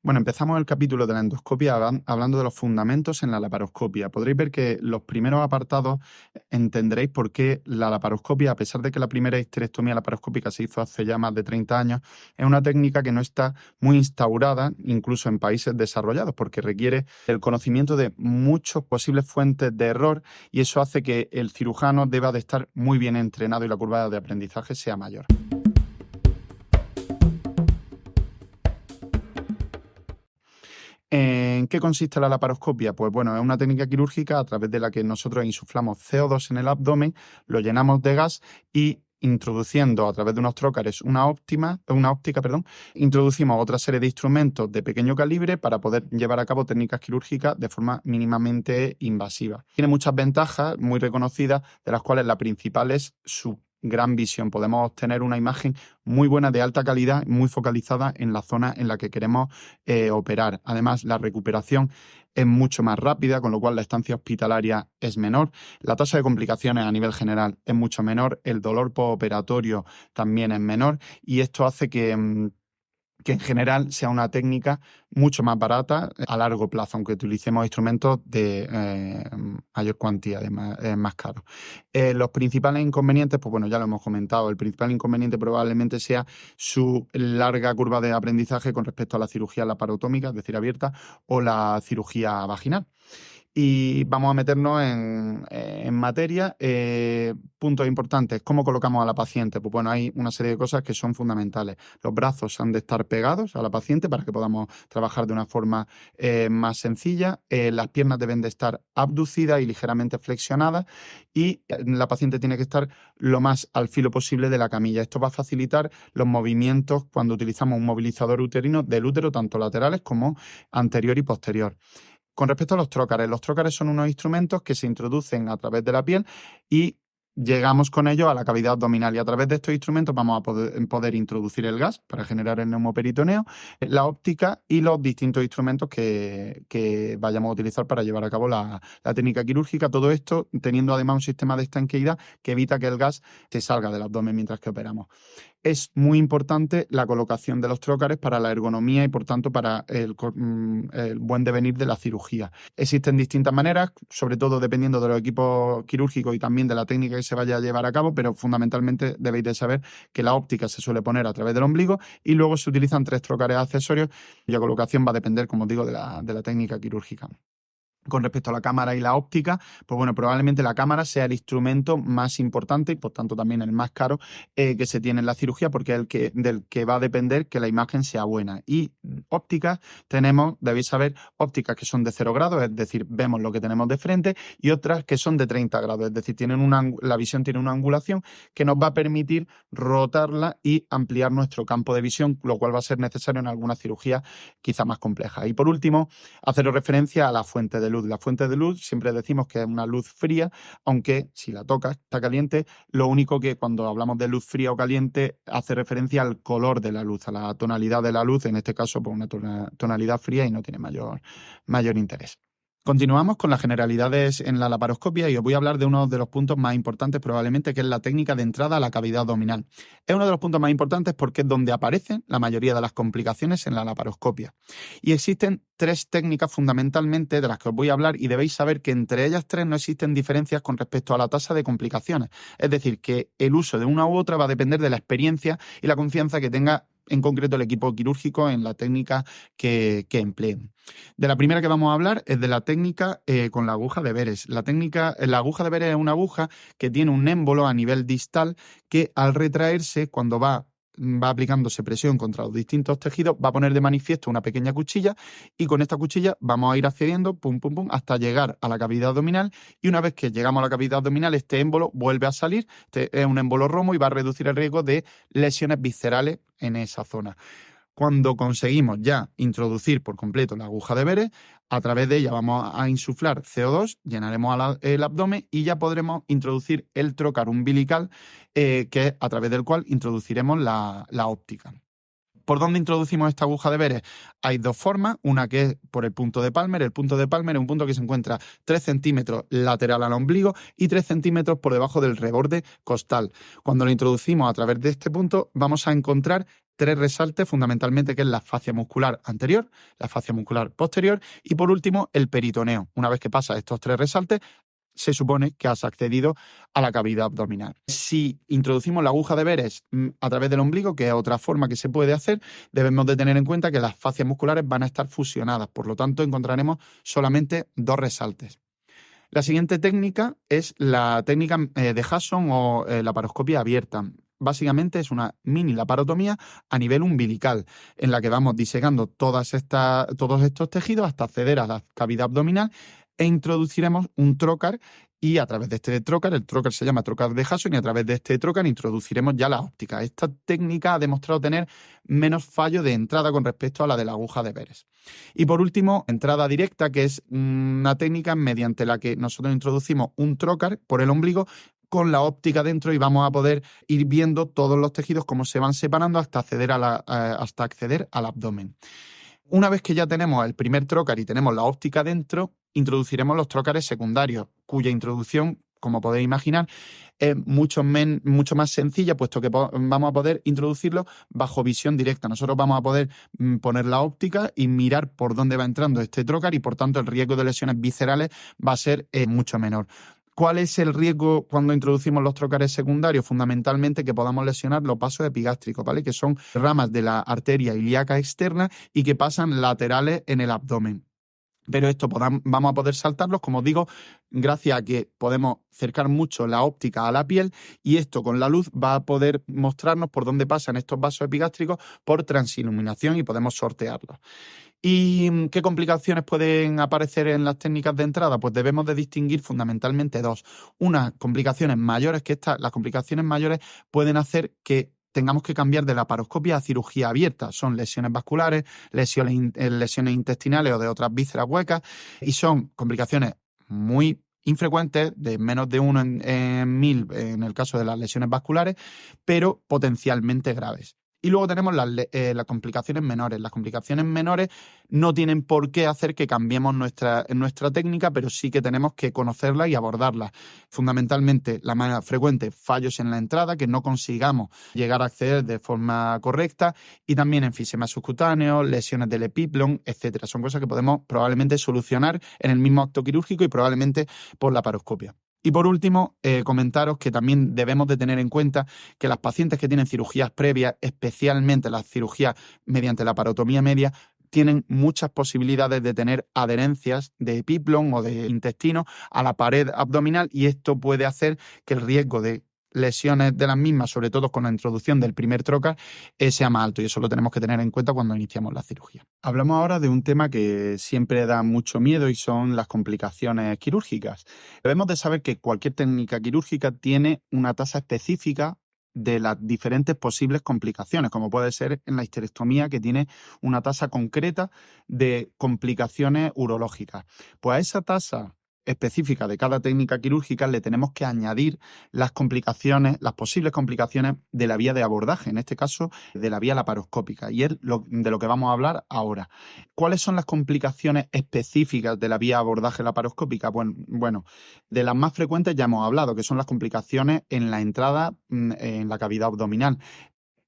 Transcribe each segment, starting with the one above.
Bueno, empezamos el capítulo de la endoscopia hablando de los fundamentos en la laparoscopia. Podréis ver que los primeros apartados entenderéis por qué la laparoscopia, a pesar de que la primera histerectomía laparoscópica se hizo hace ya más de 30 años, es una técnica que no está muy instaurada, incluso en países desarrollados, porque requiere el conocimiento de muchas posibles fuentes de error y eso hace que el cirujano deba de estar muy bien entrenado y la curva de aprendizaje sea mayor. ¿En qué consiste la laparoscopia? Pues bueno, es una técnica quirúrgica a través de la que nosotros insuflamos CO2 en el abdomen, lo llenamos de gas y introduciendo a través de unos trócares una óptica, introducimos otra serie de instrumentos de pequeño calibre para poder llevar a cabo técnicas quirúrgicas de forma mínimamente invasiva. Tiene muchas ventajas muy reconocidas, de las cuales la principal es su gran visión. Podemos obtener una imagen muy buena, de alta calidad, muy focalizada en la zona en la que queremos operar. Además, la recuperación es mucho más rápida, con lo cual la estancia hospitalaria es menor. La tasa de complicaciones a nivel general es mucho menor. El dolor postoperatorio también es menor y esto hace que en general sea una técnica mucho más barata a largo plazo, aunque utilicemos instrumentos de mayor cuantía, más caros. Los principales inconvenientes, pues bueno, ya lo hemos comentado. El principal inconveniente probablemente sea su larga curva de aprendizaje con respecto a la cirugía laparotómica, es decir, abierta, o la cirugía vaginal. Y vamos a meternos en materia. Puntos importantes. ¿Cómo colocamos a la paciente? Pues bueno, hay una serie de cosas que son fundamentales. Los brazos han de estar pegados a la paciente para que podamos trabajar de una forma más sencilla. Las piernas deben de estar abducidas y ligeramente flexionadas y la paciente tiene que estar lo más al filo posible de la camilla. Esto va a facilitar los movimientos cuando utilizamos un movilizador uterino del útero, tanto laterales como anterior y posterior. Con respecto a los trócares son unos instrumentos que se introducen a través de la piel y llegamos con ellos a la cavidad abdominal y a través de estos instrumentos vamos a poder introducir el gas para generar el neumoperitoneo, la óptica y los distintos instrumentos que vayamos a utilizar para llevar a cabo la técnica quirúrgica. Todo esto teniendo además un sistema de estanqueidad que evita que el gas se salga del abdomen mientras que operamos. Es muy importante la colocación de los trócares para la ergonomía y, por tanto, para el buen devenir de la cirugía. Existen distintas maneras, sobre todo dependiendo de los equipos quirúrgicos y también de la técnica que se vaya a llevar a cabo, pero fundamentalmente debéis de saber que la óptica se suele poner a través del ombligo y luego se utilizan 3 trócares accesorios cuya colocación va a depender, como os digo, de la técnica quirúrgica. Con respecto a la cámara y la óptica, pues bueno, probablemente la cámara sea el instrumento más importante y por tanto también el más caro que se tiene en la cirugía, porque es del que va a depender que la imagen sea buena. Y ópticas debéis saber, ópticas que son de 0 grados, es decir, vemos lo que tenemos de frente, y otras que son de 30 grados, es decir, la visión tiene una angulación que nos va a permitir rotarla y ampliar nuestro campo de visión, lo cual va a ser necesario en alguna cirugía quizá más compleja. Y por último, hacer referencia a la fuente de luz. La fuente de luz siempre decimos que es una luz fría, aunque si la tocas está caliente. Lo único que cuando hablamos de luz fría o caliente hace referencia al color de la luz, a la tonalidad de la luz, en este caso pues una tonalidad fría y no tiene mayor interés. Continuamos con las generalidades en la laparoscopia y os voy a hablar de uno de los puntos más importantes probablemente, que es la técnica de entrada a la cavidad abdominal. Es uno de los puntos más importantes porque es donde aparecen la mayoría de las complicaciones en la laparoscopia. Y existen 3 técnicas fundamentalmente de las que os voy a hablar y debéis saber que entre ellas 3 no existen diferencias con respecto a la tasa de complicaciones. Es decir, que el uso de una u otra va a depender de la experiencia y la confianza que tenga en concreto el equipo quirúrgico en la técnica que empleen. De la primera que vamos a hablar es de la técnica con la aguja de Veres. La aguja de Veres es una aguja que tiene un émbolo a nivel distal que al retraerse, cuando va aplicándose presión contra los distintos tejidos, va a poner de manifiesto una pequeña cuchilla y con esta cuchilla vamos a ir accediendo pum, pum, pum, hasta llegar a la cavidad abdominal y una vez que llegamos a la cavidad abdominal este émbolo vuelve a salir, este es un émbolo romo y va a reducir el riesgo de lesiones viscerales en esa zona. Cuando conseguimos ya introducir por completo la aguja de Veres, a través de ella vamos a insuflar CO2, llenaremos el abdomen y ya podremos introducir el trócar umbilical, que es a través del cual introduciremos la óptica. ¿Por dónde introducimos esta aguja de Beres? Hay dos formas, una que es por el punto de Palmer. El punto de Palmer es un punto que se encuentra 3 centímetros lateral al ombligo y 3 centímetros por debajo del reborde costal. Cuando lo introducimos a través de este punto, vamos a encontrar 3 resaltes fundamentalmente, que es la fascia muscular anterior, la fascia muscular posterior y por último el peritoneo. Una vez que pasa estos 3 resaltes, se supone que has accedido a la cavidad abdominal. Si introducimos la aguja de Beres a través del ombligo, que es otra forma que se puede hacer, debemos de tener en cuenta que las fascias musculares van a estar fusionadas, por lo tanto encontraremos solamente 2 resaltes. La siguiente técnica es la técnica de Hudson o laparoscopia abierta. Básicamente es una mini laparotomía a nivel umbilical, en la que vamos disecando todos estos tejidos hasta acceder a la cavidad abdominal e introduciremos un trocar y a través de este trocar, el trocar se llama trocar de Hudson, y a través de este trocar introduciremos ya la óptica. Esta técnica ha demostrado tener menos fallo de entrada con respecto a la de la aguja de Beres. Y por último, entrada directa, que es una técnica mediante la que nosotros introducimos un trocar por el ombligo con la óptica dentro y vamos a poder ir viendo todos los tejidos cómo se van separando hasta acceder al abdomen. Una vez que ya tenemos el primer trocar y tenemos la óptica dentro, introduciremos los trócares secundarios, cuya introducción, como podéis imaginar, es mucho más sencilla, puesto que vamos a poder introducirlo bajo visión directa. Nosotros vamos a poder poner la óptica y mirar por dónde va entrando este trócar y, por tanto, el riesgo de lesiones viscerales va a ser mucho menor. ¿Cuál es el riesgo cuando introducimos los trócares secundarios? Fundamentalmente que podamos lesionar los vasos epigástricos, ¿vale? Que son ramas de la arteria ilíaca externa y que pasan laterales en el abdomen. Pero esto vamos a poder saltarlos, como os digo, gracias a que podemos acercar mucho la óptica a la piel, y esto con la luz va a poder mostrarnos por dónde pasan estos vasos epigástricos por transiluminación y podemos sortearlos. ¿Y qué complicaciones pueden aparecer en las técnicas de entrada? Pues debemos de distinguir fundamentalmente 2. Unas complicaciones mayores, las complicaciones mayores pueden hacer que tengamos que cambiar de laparoscopia a cirugía abierta. Son lesiones vasculares, lesiones intestinales o de otras vísceras huecas, y son complicaciones muy infrecuentes, de menos de 1 en 1000 en el caso de las lesiones vasculares, pero potencialmente graves. Y luego tenemos las complicaciones menores. Las complicaciones menores no tienen por qué hacer que cambiemos nuestra técnica, pero sí que tenemos que conocerlas y abordarlas. Fundamentalmente, la más frecuente, fallos en la entrada, que no consigamos llegar a acceder de forma correcta, y también enfisema subcutáneo, lesiones del epiplon, etcétera. Son cosas que podemos probablemente solucionar en el mismo acto quirúrgico y probablemente por laparoscopia. Y por último, comentaros que también debemos de tener en cuenta que las pacientes que tienen cirugías previas, especialmente las cirugías mediante laparotomía media, tienen muchas posibilidades de tener adherencias de epiplon o de intestino a la pared abdominal, y esto puede hacer que el riesgo de lesiones de las mismas, sobre todo con la introducción del primer trocar, sea más alto, y eso lo tenemos que tener en cuenta cuando iniciamos la cirugía. Hablamos ahora de un tema que siempre da mucho miedo, y son las complicaciones quirúrgicas. Debemos de saber que cualquier técnica quirúrgica tiene una tasa específica de las diferentes posibles complicaciones, como puede ser en la histerectomía, que tiene una tasa concreta de complicaciones urológicas. Pues a esa tasa específica de cada técnica quirúrgica le tenemos que añadir las posibles complicaciones de la vía de abordaje, en este caso de la vía laparoscópica, y es de lo que vamos a hablar ahora. ¿Cuáles son las complicaciones específicas de la vía de abordaje laparoscópica? Bueno, de las más frecuentes ya hemos hablado, que son las complicaciones en la entrada en la cavidad abdominal.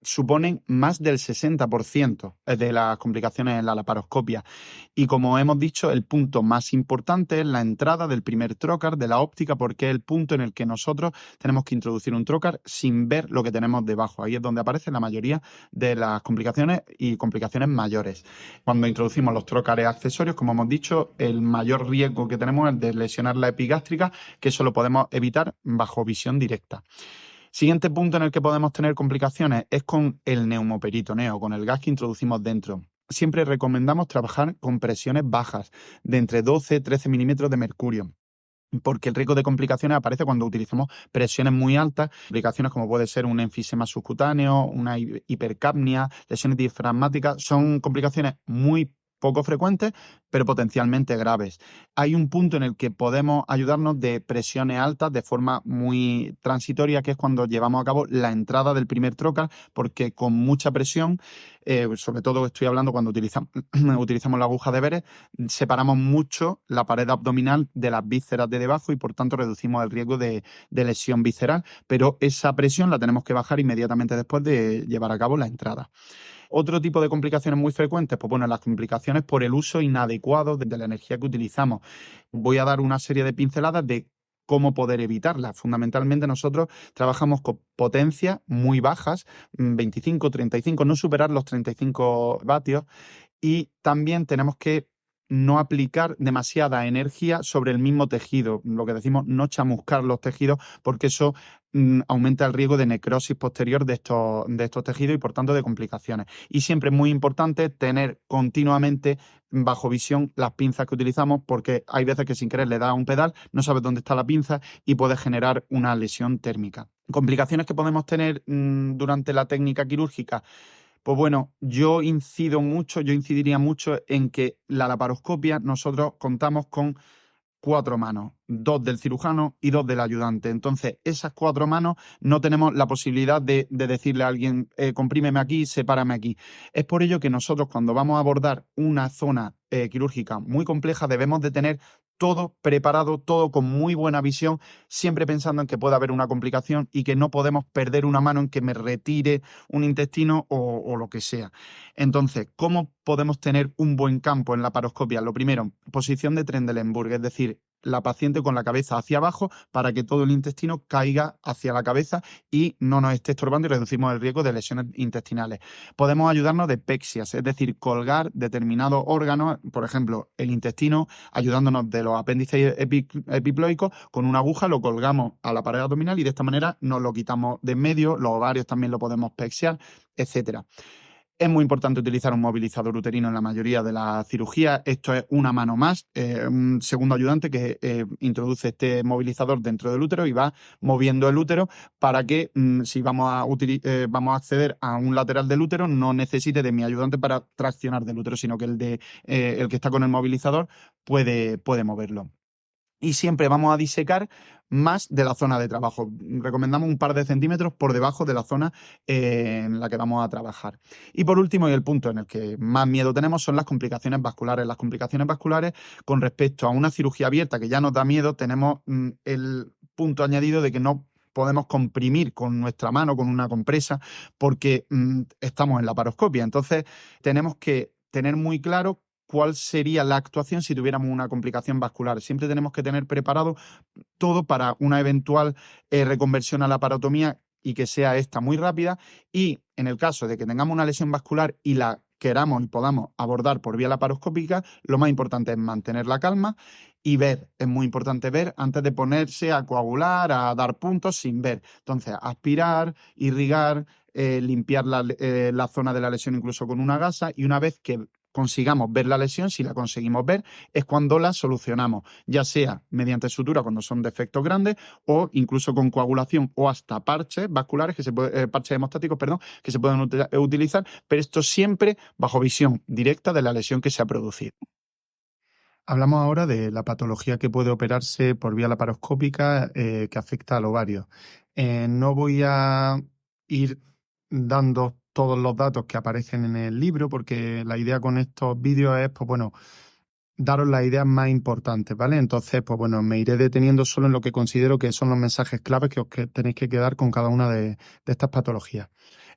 Suponen más del 60% de las complicaciones en la laparoscopia. Y como hemos dicho, el punto más importante es la entrada del primer trocar de la óptica, porque es el punto en el que nosotros tenemos que introducir un trocar sin ver lo que tenemos debajo. Ahí es donde aparecen la mayoría de las complicaciones y complicaciones mayores. Cuando introducimos los trócares accesorios, como hemos dicho, el mayor riesgo que tenemos es de lesionar la epigástrica, que eso lo podemos evitar bajo visión directa. Siguiente punto en el que podemos tener complicaciones es con el neumoperitoneo, con el gas que introducimos dentro. Siempre recomendamos trabajar con presiones bajas, de entre 12 y 13 milímetros de mercurio, porque el riesgo de complicaciones aparece cuando utilizamos presiones muy altas, complicaciones como puede ser un enfisema subcutáneo, una hipercapnia, lesiones diafragmáticas. Son complicaciones muy poco frecuentes, pero potencialmente graves. Hay un punto en el que podemos ayudarnos de presiones altas de forma muy transitoria, que es cuando llevamos a cabo la entrada del primer trocar, porque con mucha presión, sobre todo estoy hablando cuando utilizamos la aguja de Veress, separamos mucho la pared abdominal de las vísceras de debajo y por tanto reducimos el riesgo de lesión visceral, pero esa presión la tenemos que bajar inmediatamente después de llevar a cabo la entrada. Otro tipo de complicaciones muy frecuentes, pues bueno, las complicaciones por el uso inadecuado de la energía que utilizamos. Voy a dar una serie de pinceladas de cómo poder evitarlas. Fundamentalmente nosotros trabajamos con potencias muy bajas, 25, 35, no superar los 35 vatios, y también tenemos que no aplicar demasiada energía sobre el mismo tejido, lo que decimos no chamuscar los tejidos, porque eso aumenta el riesgo de necrosis posterior de estos tejidos y por tanto de complicaciones. Y siempre es muy importante tener continuamente bajo visión las pinzas que utilizamos, porque hay veces que sin querer le das a un pedal, no sabes dónde está la pinza y puede generar una lesión térmica. Complicaciones que podemos tener durante la técnica quirúrgica. Pues bueno, yo incidiría mucho en que la laparoscopia nosotros contamos con 4 manos, 2 del cirujano y 2 del ayudante. Entonces, esas 4 manos no tenemos la posibilidad de decirle a alguien, comprímeme aquí, sepárame aquí. Es por ello que nosotros cuando vamos a abordar una zona quirúrgica muy compleja debemos de tener todo preparado, todo con muy buena visión, siempre pensando en que puede haber una complicación y que no podemos perder una mano en que me retire un intestino o lo que sea. Entonces, ¿cómo podemos tener un buen campo en la laparoscopia? Lo primero, posición de Trendelenburg, es decir, la paciente con la cabeza hacia abajo para que todo el intestino caiga hacia la cabeza y no nos esté estorbando y reducimos el riesgo de lesiones intestinales. Podemos ayudarnos de pexias, es decir, colgar determinados órganos, por ejemplo, el intestino, ayudándonos de los apéndices epiploicos, con una aguja lo colgamos a la pared abdominal y de esta manera nos lo quitamos de en medio, los ovarios también lo podemos pexiar, etcétera. Es muy importante utilizar un movilizador uterino en la mayoría de las cirugías. Esto es una mano más, un segundo ayudante que introduce este movilizador dentro del útero y va moviendo el útero para que si vamos a acceder a un lateral del útero no necesite de mi ayudante para traccionar del útero, sino que el que está con el movilizador puede moverlo. Y siempre vamos a disecar más de la zona de trabajo. Recomendamos un par de centímetros por debajo de la zona en la que vamos a trabajar. Y por último, y el punto en el que más miedo tenemos, son las complicaciones vasculares. Las complicaciones vasculares con respecto a una cirugía abierta que ya nos da miedo, tenemos el punto añadido de que no podemos comprimir con nuestra mano, con una compresa, porque estamos en la laparoscopia. Entonces, tenemos que tener muy claro cuál sería la actuación si tuviéramos una complicación vascular. Siempre tenemos que tener preparado todo para una eventual reconversión a la laparotomía y que sea esta muy rápida. Y en el caso de que tengamos una lesión vascular y la queramos y podamos abordar por vía laparoscópica, lo más importante es mantener la calma y ver. Es muy importante ver antes de ponerse a coagular, a dar puntos sin ver. Entonces, aspirar, irrigar, limpiar la zona de la lesión incluso con una gasa, y una vez que consigamos ver la lesión, si la conseguimos ver, es cuando la solucionamos, ya sea mediante sutura cuando son defectos grandes o incluso con coagulación o hasta parches vasculares, parches hemostáticos, perdón, que se pueden utilizar, pero esto siempre bajo visión directa de la lesión que se ha producido. Hablamos ahora de la patología que puede operarse por vía laparoscópica que afecta al ovario. No voy a ir dando todos los datos que aparecen en el libro, porque la idea con estos vídeos es, pues bueno, daros las ideas más importantes, ¿vale? Entonces, pues bueno, me iré deteniendo solo en lo que considero que son los mensajes claves que tenéis que quedar con cada una de estas patologías.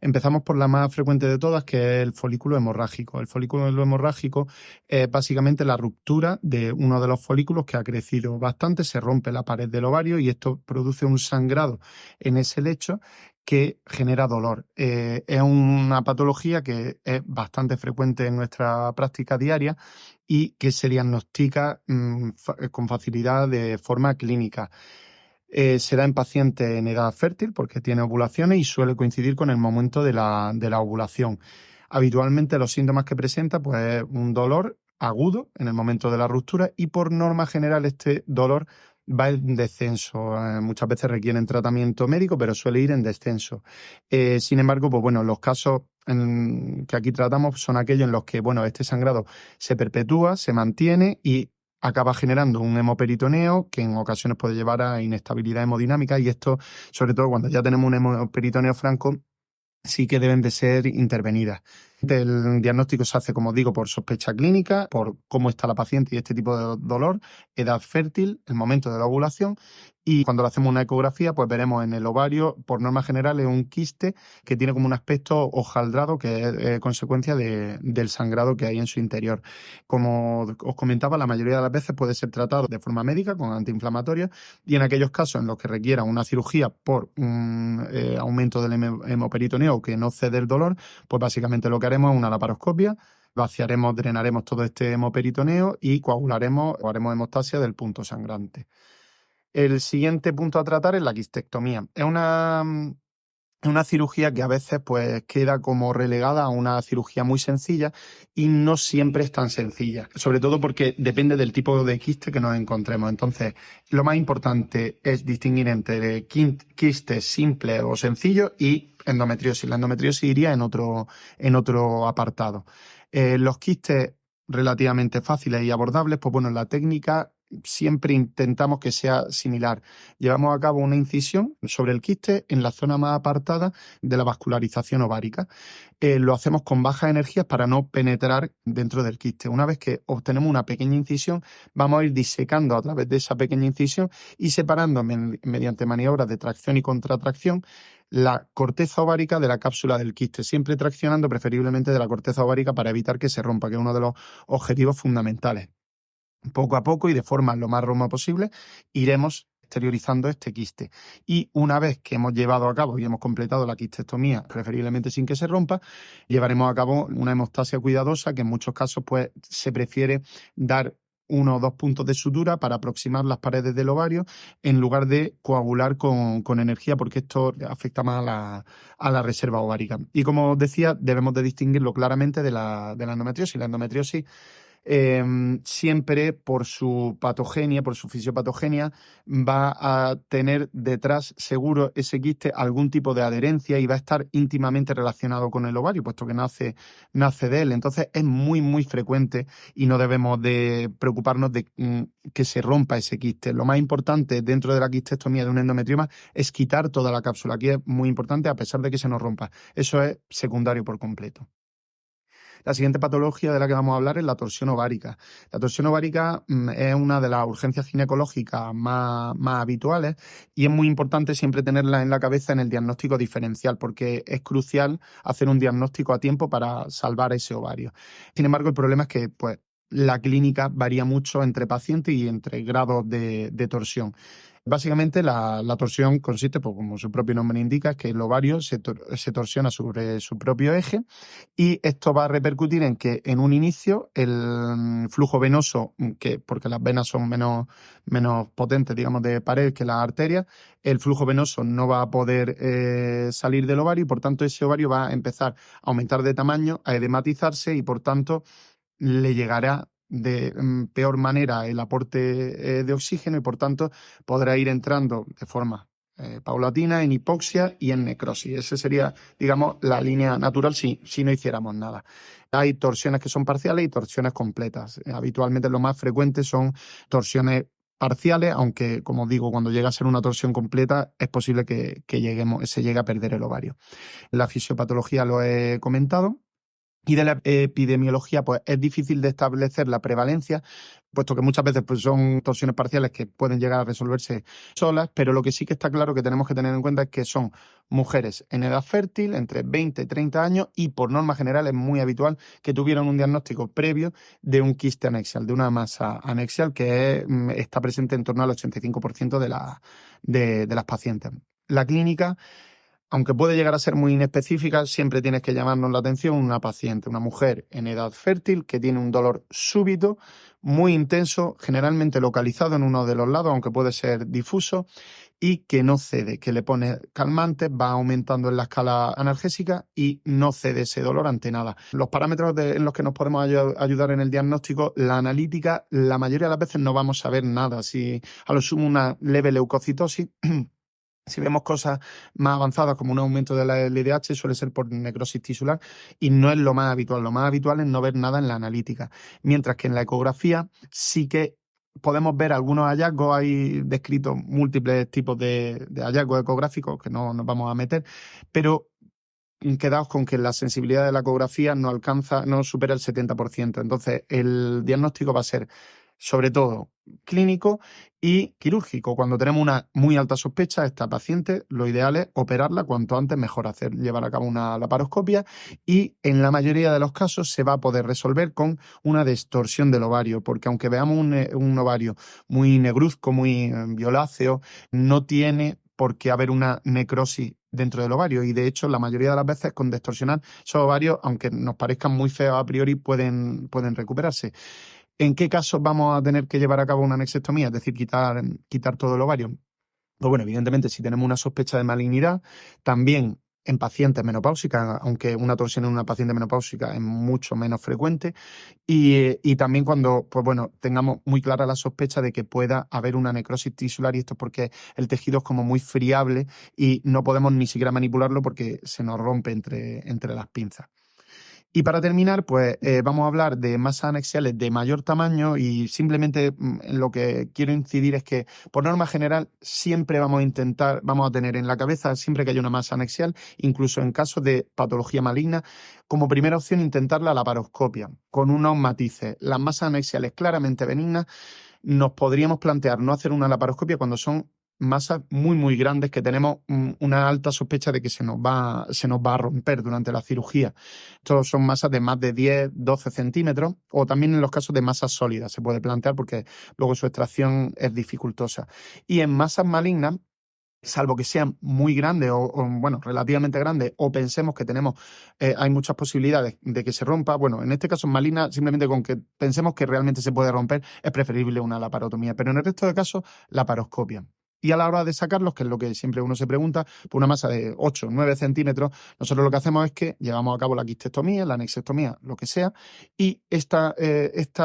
Empezamos por la más frecuente de todas, que es el folículo hemorrágico. El folículo hemorrágico es básicamente la ruptura de uno de los folículos que ha crecido bastante, se rompe la pared del ovario y esto produce un sangrado en ese lecho que genera dolor. Es una patología que es bastante frecuente en nuestra práctica diaria y que se diagnostica con facilidad de forma clínica. Se da en pacientes en edad fértil porque tiene ovulaciones y suele coincidir con el momento de la ovulación. Habitualmente los síntomas que presenta pues es un dolor agudo en el momento de la ruptura y por norma general este dolor va en descenso. Muchas veces requieren tratamiento médico, pero suele ir en descenso. Sin embargo, pues bueno, los casos que aquí tratamos son aquellos en los que, bueno, este sangrado se perpetúa, se mantiene y acaba generando un hemoperitoneo que en ocasiones puede llevar a inestabilidad hemodinámica, y esto, sobre todo cuando ya tenemos un hemoperitoneo franco, sí que deben de ser intervenidas. El diagnóstico se hace, como digo, por sospecha clínica, por cómo está la paciente y este tipo de dolor, edad fértil, el momento de la ovulación, y cuando le hacemos una ecografía, pues veremos en el ovario, por norma general, es un quiste que tiene como un aspecto hojaldrado, que es consecuencia del sangrado que hay en su interior. Como os comentaba, la mayoría de las veces puede ser tratado de forma médica con antiinflamatorios, y en aquellos casos en los que requiera una cirugía por un aumento del hemoperitoneo que no cede el dolor, pues básicamente lo que haremos es una laparoscopia, vaciaremos, drenaremos todo este hemoperitoneo y coagularemos o haremos hemostasia del punto sangrante. El siguiente punto a tratar es la quistectomía. Es una cirugía que a veces pues queda como relegada a una cirugía muy sencilla, y no siempre es tan sencilla, sobre todo porque depende del tipo de quiste que nos encontremos. Entonces, lo más importante es distinguir entre quistes simples o sencillos y endometriosis. La endometriosis iría en otro apartado. Los quistes relativamente fáciles y abordables, pues bueno, la técnica siempre intentamos que sea similar. Llevamos a cabo una incisión sobre el quiste en la zona más apartada de la vascularización ovárica. Lo hacemos con bajas energías para no penetrar dentro del quiste. Una vez que obtenemos una pequeña incisión, vamos a ir disecando a través de esa pequeña incisión y separando mediante maniobras de tracción y contratracción la corteza ovárica de la cápsula del quiste, siempre traccionando preferiblemente de la corteza ovárica para evitar que se rompa, que es uno de los objetivos fundamentales. Poco a poco y de forma lo más roma posible iremos exteriorizando este quiste, y una vez que hemos llevado a cabo y hemos completado la quistectomía, preferiblemente sin que se rompa, llevaremos a cabo una hemostasia cuidadosa, que en muchos casos pues se prefiere dar 1 o 2 puntos de sutura para aproximar las paredes del ovario en lugar de coagular con energía, porque esto afecta más a la reserva ovárica. Y como os decía, debemos de distinguirlo claramente de la endometriosis. La endometriosis siempre por su patogenia, por su fisiopatogenia, va a tener detrás seguro ese quiste algún tipo de adherencia y va a estar íntimamente relacionado con el ovario, puesto que nace de él. Entonces es muy, muy frecuente y no debemos de preocuparnos de que se rompa ese quiste. Lo más importante dentro de la quistectomía de un endometrioma es quitar toda la cápsula. Aquí es muy importante, a pesar de que se nos rompa. Eso es secundario por completo. La siguiente patología de la que vamos a hablar es la torsión ovárica. La torsión ovárica es una de las urgencias ginecológicas más habituales, y es muy importante siempre tenerla en la cabeza en el diagnóstico diferencial, porque es crucial hacer un diagnóstico a tiempo para salvar ese ovario. Sin embargo, el problema es que pues, la clínica varía mucho entre pacientes y entre grados de torsión. Básicamente la torsión consiste, pues, como su propio nombre indica, es que el ovario se torsiona sobre su propio eje, y esto va a repercutir en que en un inicio el flujo venoso, porque las venas son menos potentes, digamos, de pared que las arterias, el flujo venoso no va a poder salir del ovario, y por tanto ese ovario va a empezar a aumentar de tamaño, a edematizarse, y por tanto le llegará de peor manera el aporte de oxígeno, y por tanto podrá ir entrando de forma paulatina en hipoxia y en necrosis. Esa sería, digamos, la línea natural si no hiciéramos nada. Hay torsiones que son parciales y torsiones completas. Habitualmente lo más frecuente son torsiones parciales, aunque, como digo, cuando llega a ser una torsión completa es posible que se llegue a perder el ovario. La fisiopatología lo he comentado. Y de la epidemiología, pues es difícil de establecer la prevalencia, puesto que muchas veces pues, son torsiones parciales que pueden llegar a resolverse solas, pero lo que sí que está claro que tenemos que tener en cuenta es que son mujeres en edad fértil, entre 20 y 30 años, y por norma general es muy habitual que tuvieran un diagnóstico previo de un quiste anexial, de una masa anexial que está presente en torno al 85% de las pacientes. La clínica, aunque puede llegar a ser muy inespecífica, siempre tienes que llamarnos la atención una paciente, una mujer en edad fértil que tiene un dolor súbito, muy intenso, generalmente localizado en uno de los lados, aunque puede ser difuso, y que no cede, que le pone calmantes, va aumentando en la escala analgésica y no cede ese dolor ante nada. Los parámetros en los que nos podemos ayudar en el diagnóstico, la analítica, la mayoría de las veces no vamos a ver nada. Si a lo sumo una leve leucocitosis, si vemos cosas más avanzadas como un aumento de la LDH suele ser por necrosis tisular y no es lo más habitual. Lo más habitual es no ver nada en la analítica. Mientras que en la ecografía sí que podemos ver algunos hallazgos. Hay descritos múltiples tipos de hallazgos ecográficos que no nos vamos a meter, pero quedaos con que la sensibilidad de la ecografía no supera el 70%. Entonces el diagnóstico va a ser sobre todo clínico y quirúrgico. Cuando tenemos una muy alta sospecha, esta paciente, lo ideal es operarla cuanto antes, mejor llevar a cabo una laparoscopia y en la mayoría de los casos se va a poder resolver con una distorsión del ovario, porque aunque veamos un ovario muy negruzco, muy violáceo, no tiene por qué haber una necrosis dentro del ovario y de hecho la mayoría de las veces con distorsionar esos ovarios, aunque nos parezcan muy feos a priori, pueden recuperarse. ¿En qué casos vamos a tener que llevar a cabo una anexectomía? Es decir, quitar todo el ovario. Pues bueno, evidentemente si tenemos una sospecha de malignidad, también en pacientes menopáusicas, aunque una torsión en una paciente menopáusica es mucho menos frecuente, y también cuando pues bueno, tengamos muy clara la sospecha de que pueda haber una necrosis tisular, y esto es porque el tejido es como muy friable y no podemos ni siquiera manipularlo porque se nos rompe entre las pinzas. Y para terminar, pues vamos a hablar de masas anexiales de mayor tamaño y simplemente en lo que quiero incidir es que, por norma general, siempre vamos a tener en la cabeza, siempre que haya una masa anexial, incluso en casos de patología maligna, como primera opción intentar la laparoscopia, con unos matices. Las masas anexiales claramente benignas, nos podríamos plantear no hacer una laparoscopia cuando son masas muy, muy grandes que tenemos una alta sospecha de que se nos va a romper durante la cirugía. Estos son masas de más de 10, 12 centímetros o también en los casos de masas sólidas se puede plantear porque luego su extracción es dificultosa. Y en masas malignas, salvo que sean muy grandes bueno, relativamente grandes, o pensemos que hay muchas posibilidades de que se rompa, bueno, en este caso en maligna, simplemente con que pensemos que realmente se puede romper, es preferible una laparotomía, pero en el resto de casos, laparoscopia. Y a la hora de sacarlos, que es lo que siempre uno se pregunta, por una masa de 8 o 9 centímetros, nosotros lo que hacemos es que llevamos a cabo la quistectomía, la anexectomía, lo que sea, y esta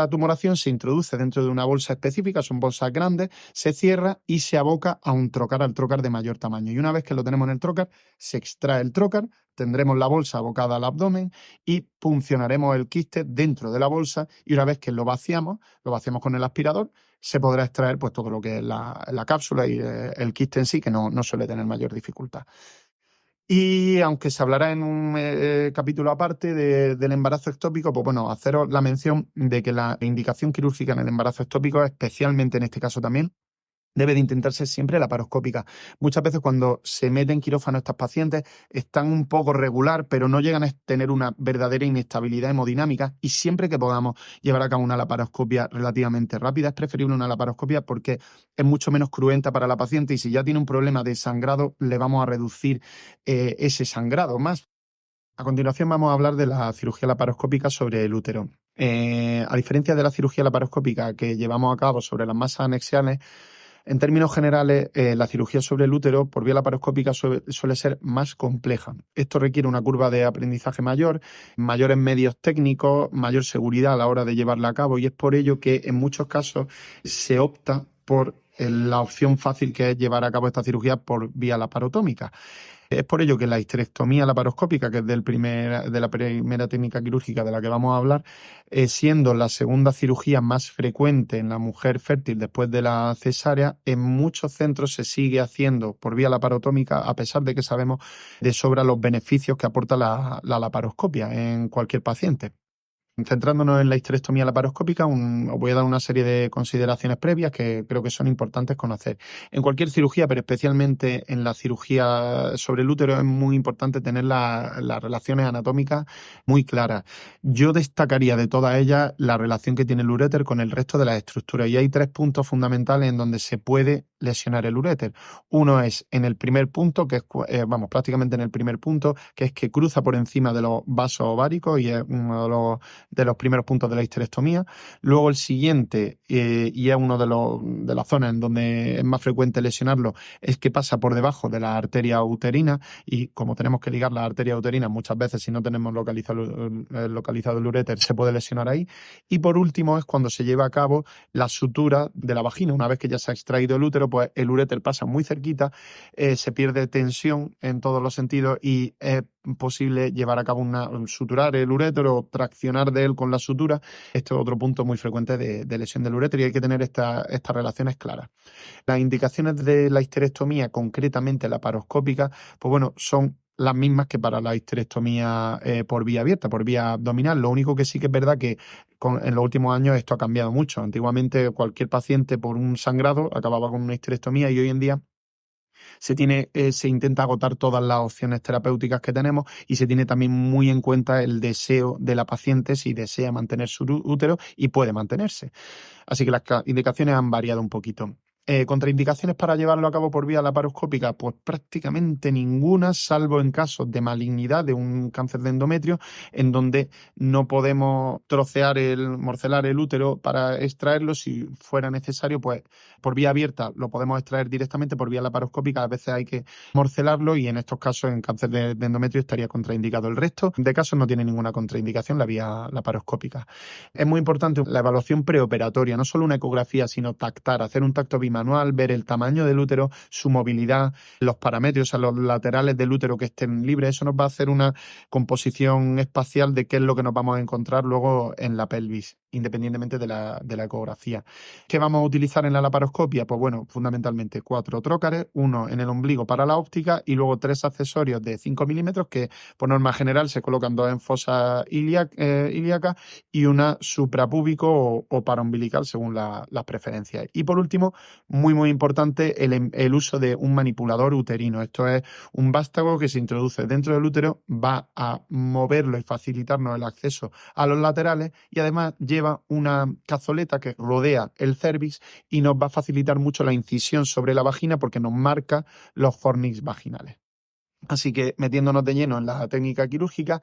tumoración se introduce dentro de una bolsa específica, son bolsas grandes, se cierra y se aboca a un trocar, al trocar de mayor tamaño. Y una vez que lo tenemos en el trocar, se extrae el trocar, tendremos la bolsa abocada al abdomen y puncionaremos el quiste dentro de la bolsa y una vez que lo vaciamos con el aspirador, se podrá extraer pues todo lo que es la cápsula y el quiste en sí, que no suele tener mayor dificultad. Y aunque se hablará en un capítulo aparte del embarazo ectópico, pues bueno, haceros la mención de que la indicación quirúrgica en el embarazo ectópico, especialmente en este caso también, debe de intentarse siempre laparoscópica. Muchas veces cuando se meten en quirófano estas pacientes están un poco regular, pero no llegan a tener una verdadera inestabilidad hemodinámica y siempre que podamos llevar a cabo una laparoscopia relativamente rápida, es preferible una laparoscopia porque es mucho menos cruenta para la paciente y si ya tiene un problema de sangrado, le vamos a reducir ese sangrado más. A continuación vamos a hablar de la cirugía laparoscópica sobre el útero. A diferencia de la cirugía laparoscópica que llevamos a cabo sobre las masas anexiales, en términos generales, la cirugía sobre el útero por vía laparoscópica suele ser más compleja. Esto requiere una curva de aprendizaje mayor, mayores medios técnicos, mayor seguridad a la hora de llevarla a cabo y es por ello que en muchos casos se opta por la opción fácil que es llevar a cabo esta cirugía por vía laparotómica. Es por ello que la histerectomía laparoscópica, que es de la primera técnica quirúrgica de la que vamos a hablar, siendo la segunda cirugía más frecuente en la mujer fértil después de la cesárea, en muchos centros se sigue haciendo por vía laparotómica, a pesar de que sabemos de sobra los beneficios que aporta la laparoscopia en cualquier paciente. Centrándonos en la histerectomía laparoscópica, os voy a dar una serie de consideraciones previas que creo que son importantes conocer. En cualquier cirugía, pero especialmente en la cirugía sobre el útero, es muy importante tener las relaciones anatómicas muy claras. Yo destacaría de todas ellas la relación que tiene el uréter con el resto de las estructuras y hay 3 puntos fundamentales en donde se puede lesionar el uréter. Uno es en el primer punto, que es, prácticamente en el primer punto, que es que cruza por encima de los vasos ováricos y es uno de los de los primeros puntos de la histerectomía. Luego el siguiente, y es uno de las zonas en donde es más frecuente lesionarlo, es que pasa por debajo de la arteria uterina, y como tenemos que ligar la arteria uterina muchas veces, si no tenemos localizado el uréter, se puede lesionar ahí. Y por último es cuando se lleva a cabo la sutura de la vagina. Una vez que ya se ha extraído el útero, pues el uréter pasa muy cerquita, se pierde tensión en todos los sentidos y es posible llevar a cabo suturar el uréter o traccionar de él con la sutura. Este es otro punto muy frecuente de lesión del uréter y hay que tener estas relaciones claras. Las indicaciones de la histerectomía, concretamente la laparoscópica, pues bueno, son las mismas que para la histerectomía por vía abierta, por vía abdominal. Lo único que sí que es verdad que en los últimos años esto ha cambiado mucho. Antiguamente cualquier paciente por un sangrado acababa con una histerectomía y hoy en día se intenta agotar todas las opciones terapéuticas que tenemos y se tiene también muy en cuenta el deseo de la paciente si desea mantener su útero y puede mantenerse. Así que las indicaciones han variado un poquito. ¿Contraindicaciones para llevarlo a cabo por vía laparoscópica? Pues prácticamente ninguna, salvo en casos de malignidad de un cáncer de endometrio, en donde no podemos morcelar el útero para extraerlo. Si fuera necesario, pues por vía abierta lo podemos extraer directamente, por vía laparoscópica a veces hay que morcelarlo y en estos casos en cáncer de endometrio estaría contraindicado. El resto de casos no tiene ninguna contraindicación la vía laparoscópica. Es muy importante la evaluación preoperatoria, no solo una ecografía, sino tactar, hacer un tacto bimanual, ver el tamaño del útero, su movilidad, los parámetros a los laterales del útero que estén libres. Eso nos va a hacer una composición espacial de qué es lo que nos vamos a encontrar luego en la pelvis, independientemente de la ecografía. ¿Qué vamos a utilizar en la laparoscopia? Pues bueno, fundamentalmente 4 trócares, uno en el ombligo para la óptica y luego 3 accesorios de 5 milímetros que por norma general se colocan 2 en fosa ilíaca y una suprapúbico o paraumbilical según las preferencias. Y por último, muy muy importante, el uso de un manipulador uterino. Esto es un vástago que se introduce dentro del útero, va a moverlo y facilitarnos el acceso a los laterales y además lleva una cazoleta que rodea el cervix y nos va a facilitar mucho la incisión sobre la vagina porque nos marca los fornix vaginales. Así que metiéndonos de lleno en la técnica quirúrgica,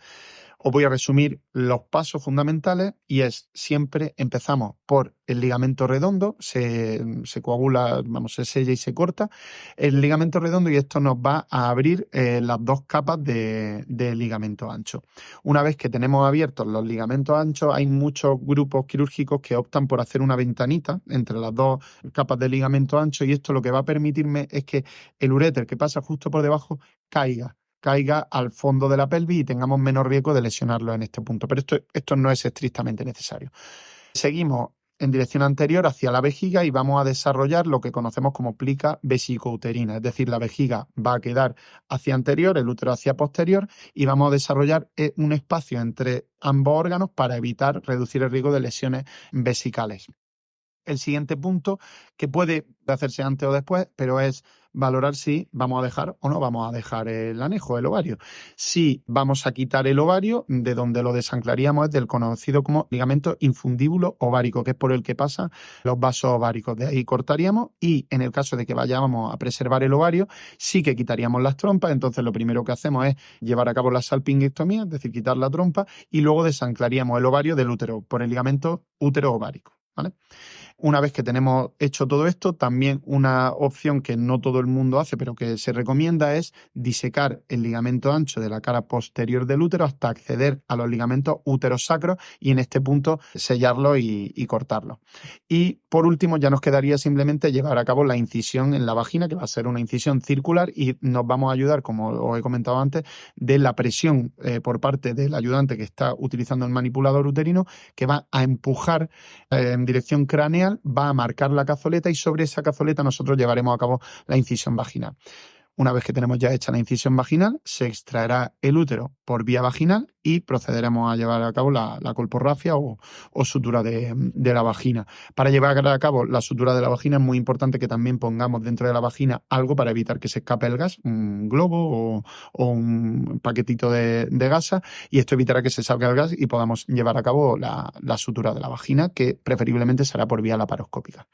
os voy a resumir los pasos fundamentales y es siempre empezamos por el ligamento redondo, se coagula, se sella y se corta el ligamento redondo y esto nos va a abrir las 2 capas de ligamento ancho. Una vez que tenemos abiertos los ligamentos anchos, hay muchos grupos quirúrgicos que optan por hacer una ventanita entre las 2 capas de ligamento ancho y esto lo que va a permitirme es que el uréter que pasa justo por debajo caiga al fondo de la pelvis y tengamos menos riesgo de lesionarlo en este punto. Pero esto no es estrictamente necesario. Seguimos en dirección anterior hacia la vejiga y vamos a desarrollar lo que conocemos como plica vesicouterina. Es decir, la vejiga va a quedar hacia anterior, el útero hacia posterior y vamos a desarrollar un espacio entre ambos órganos para reducir el riesgo de lesiones vesicales. El siguiente punto, que puede hacerse antes o después, pero es valorar si vamos a dejar o no vamos a dejar el anejo, el ovario. Si vamos a quitar el ovario, de donde lo desanclaríamos es del conocido como ligamento infundíbulo ovárico, que es por el que pasan los vasos ováricos. De ahí cortaríamos y en el caso de que vayamos a preservar el ovario, sí que quitaríamos las trompas. Entonces lo primero que hacemos es llevar a cabo la salpingectomía, es decir, quitar la trompa y luego desanclaríamos el ovario del útero por el ligamento útero-ovárico, ¿vale? Una vez que tenemos hecho todo esto, también una opción que no todo el mundo hace, pero que se recomienda es disecar el ligamento ancho de la cara posterior del útero hasta acceder a los ligamentos úterosacros y en este punto sellarlo y cortarlo. Y por último ya nos quedaría simplemente llevar a cabo la incisión en la vagina, que va a ser una incisión circular y nos vamos a ayudar, como os he comentado antes, de la presión por parte del ayudante que está utilizando el manipulador uterino, que va a empujar en dirección craneal, va a marcar la cazoleta y sobre esa cazoleta nosotros llevaremos a cabo la incisión vaginal. Una vez que tenemos ya hecha la incisión vaginal, se extraerá el útero por vía vaginal y procederemos a llevar a cabo la colporrafia o sutura de la vagina. Para llevar a cabo la sutura de la vagina es muy importante que también pongamos dentro de la vagina algo para evitar que se escape el gas, un globo o un paquetito de gasa, y esto evitará que se salga el gas y podamos llevar a cabo la sutura de la vagina, que preferiblemente será por vía laparoscópica.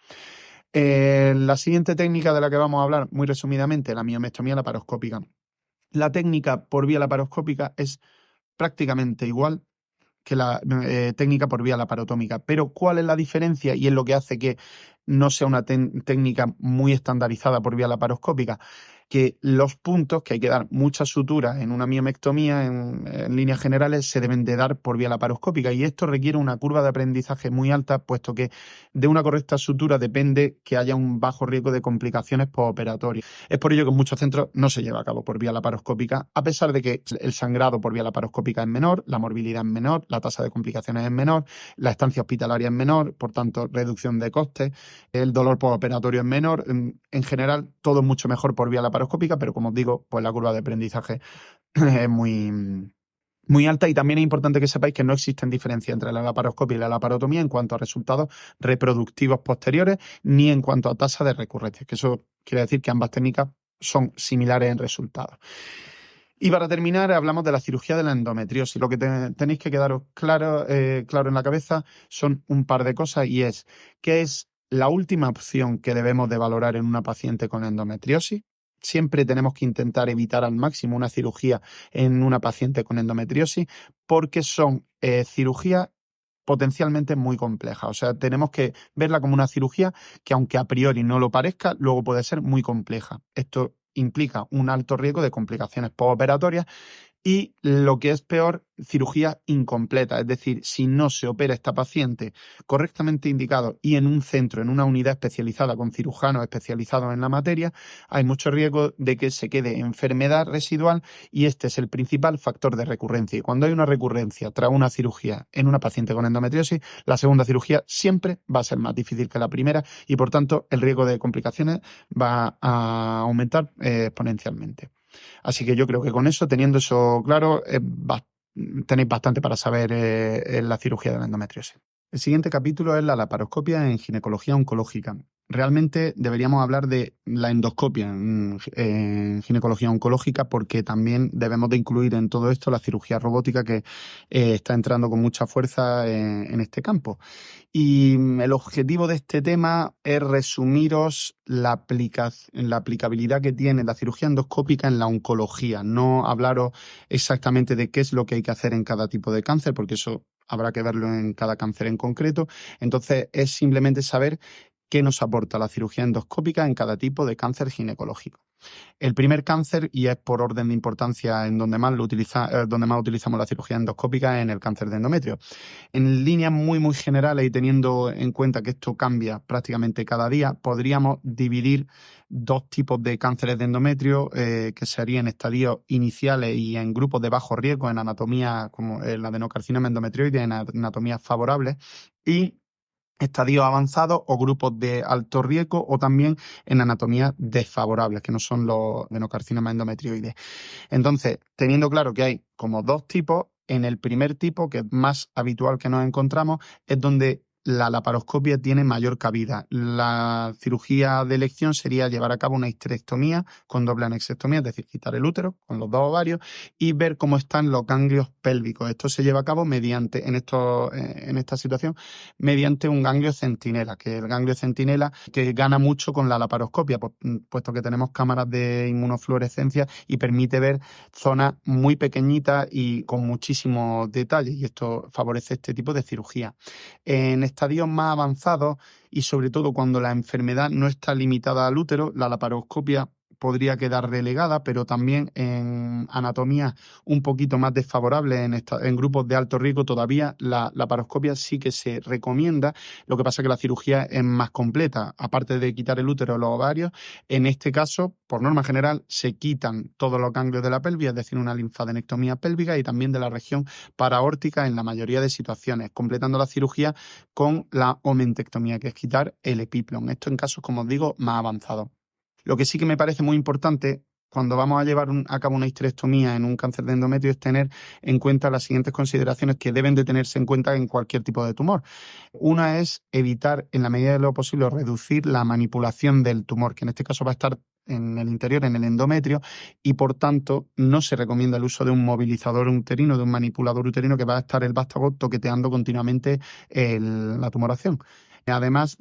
La siguiente técnica de la que vamos a hablar, muy resumidamente, la miomectomía laparoscópica. La técnica por vía laparoscópica es prácticamente igual que la técnica por vía laparotómica. Pero ¿cuál es la diferencia y es lo que hace que no sea una técnica muy estandarizada por vía laparoscópica? Que los puntos, que hay que dar muchas suturas en una miomectomía, en líneas generales, se deben de dar por vía laparoscópica, y esto requiere una curva de aprendizaje muy alta, puesto que de una correcta sutura depende que haya un bajo riesgo de complicaciones postoperatorias. Es por ello que en muchos centros no se lleva a cabo por vía laparoscópica, a pesar de que el sangrado por vía laparoscópica es menor, la morbilidad es menor, la tasa de complicaciones es menor, la estancia hospitalaria es menor, por tanto, reducción de costes, el dolor postoperatorio es menor. En general, todo es mucho mejor por vía laparoscópica, pero como os digo, pues la curva de aprendizaje es muy alta, y también es importante que sepáis que no existen diferencias entre la laparoscopia y la laparotomía en cuanto a resultados reproductivos posteriores, ni en cuanto a tasa de recurrencia, que eso quiere decir que ambas técnicas son similares en resultados. Y para terminar, hablamos de la cirugía de la endometriosis. Lo que tenéis que quedaros claro en la cabeza son un par de cosas, y es ¿qué es la última opción que debemos de valorar en una paciente con endometriosis? Siempre tenemos que intentar evitar al máximo una cirugía en una paciente con endometriosis, porque son cirugías potencialmente muy complejas. O sea, tenemos que verla como una cirugía que, aunque a priori no lo parezca, luego puede ser muy compleja. Esto implica un alto riesgo de complicaciones postoperatorias y, lo que es peor, cirugía incompleta. Es decir, si no se opera esta paciente correctamente indicado y en un centro, en una unidad especializada con cirujanos especializados en la materia, hay mucho riesgo de que se quede enfermedad residual, y este es el principal factor de recurrencia. Y cuando hay una recurrencia tras una cirugía en una paciente con endometriosis, la segunda cirugía siempre va a ser más difícil que la primera, y por tanto el riesgo de complicaciones va a aumentar exponencialmente. Así que yo creo que con eso, teniendo eso claro, tenéis bastante para saber en la cirugía de la endometriosis. El siguiente capítulo es la laparoscopia en ginecología oncológica. Realmente deberíamos hablar de la endoscopia en ginecología oncológica, porque también debemos de incluir en todo esto la cirugía robótica, que está entrando con mucha fuerza en este campo. Y el objetivo de este tema es resumiros la aplicabilidad que tiene la cirugía endoscópica en la oncología. No hablaros exactamente de qué es lo que hay que hacer en cada tipo de cáncer, porque eso habrá que verlo en cada cáncer en concreto. Entonces, es simplemente saber qué nos aporta la cirugía endoscópica en cada tipo de cáncer ginecológico. El primer cáncer, y es por orden de importancia en donde más utilizamos la cirugía endoscópica, es en el cáncer de endometrio. En líneas muy generales, y teniendo en cuenta que esto cambia prácticamente cada día, podríamos dividir dos tipos de cánceres de endometrio, que serían estadios iniciales y en grupos de bajo riesgo, en anatomía como el adenocarcinoma endometrioide, en anatomías favorables, y estadios avanzados o grupos de alto riesgo, o también en anatomías desfavorables, que no son los adenocarcinomas endometrioides. Entonces, teniendo claro que hay como dos tipos, en el primer tipo, que es más habitual que nos encontramos, es donde la laparoscopia tiene mayor cabida. La cirugía de elección sería llevar a cabo una histerectomía con doble anexectomía, es decir, quitar el útero con los dos ovarios y ver cómo están los ganglios pélvicos. Esto se lleva a cabo en esta situación, mediante un ganglio centinela, que el ganglio centinela que gana mucho con la laparoscopia, puesto que tenemos cámaras de inmunofluorescencia y permite ver zonas muy pequeñitas y con muchísimos detalles, y esto favorece este tipo de cirugía. En estadios más avanzados, y sobre todo cuando la enfermedad no está limitada al útero, la laparoscopia podría quedar relegada, pero también en anatomías un poquito más desfavorables, en grupos de alto riesgo, todavía la laparoscopia sí que se recomienda. Lo que pasa es que la cirugía es más completa. Aparte de quitar el útero o los ovarios, en este caso, por norma general, se quitan todos los ganglios de la pelvis, es decir, una linfadenectomía pélvica, y también de la región paraórtica en la mayoría de situaciones, completando la cirugía con la omentectomía, que es quitar el epiplon. Esto en casos, como os digo, más avanzados. Lo que sí que me parece muy importante cuando vamos a llevar a cabo una histerectomía en un cáncer de endometrio es tener en cuenta las siguientes consideraciones que deben de tenerse en cuenta en cualquier tipo de tumor. Una es evitar, en la medida de lo posible, reducir la manipulación del tumor, que en este caso va a estar en el interior, en el endometrio, y por tanto no se recomienda el uso de un movilizador uterino, de un manipulador uterino que va a estar el vástago toqueteando continuamente la tumoración. Además,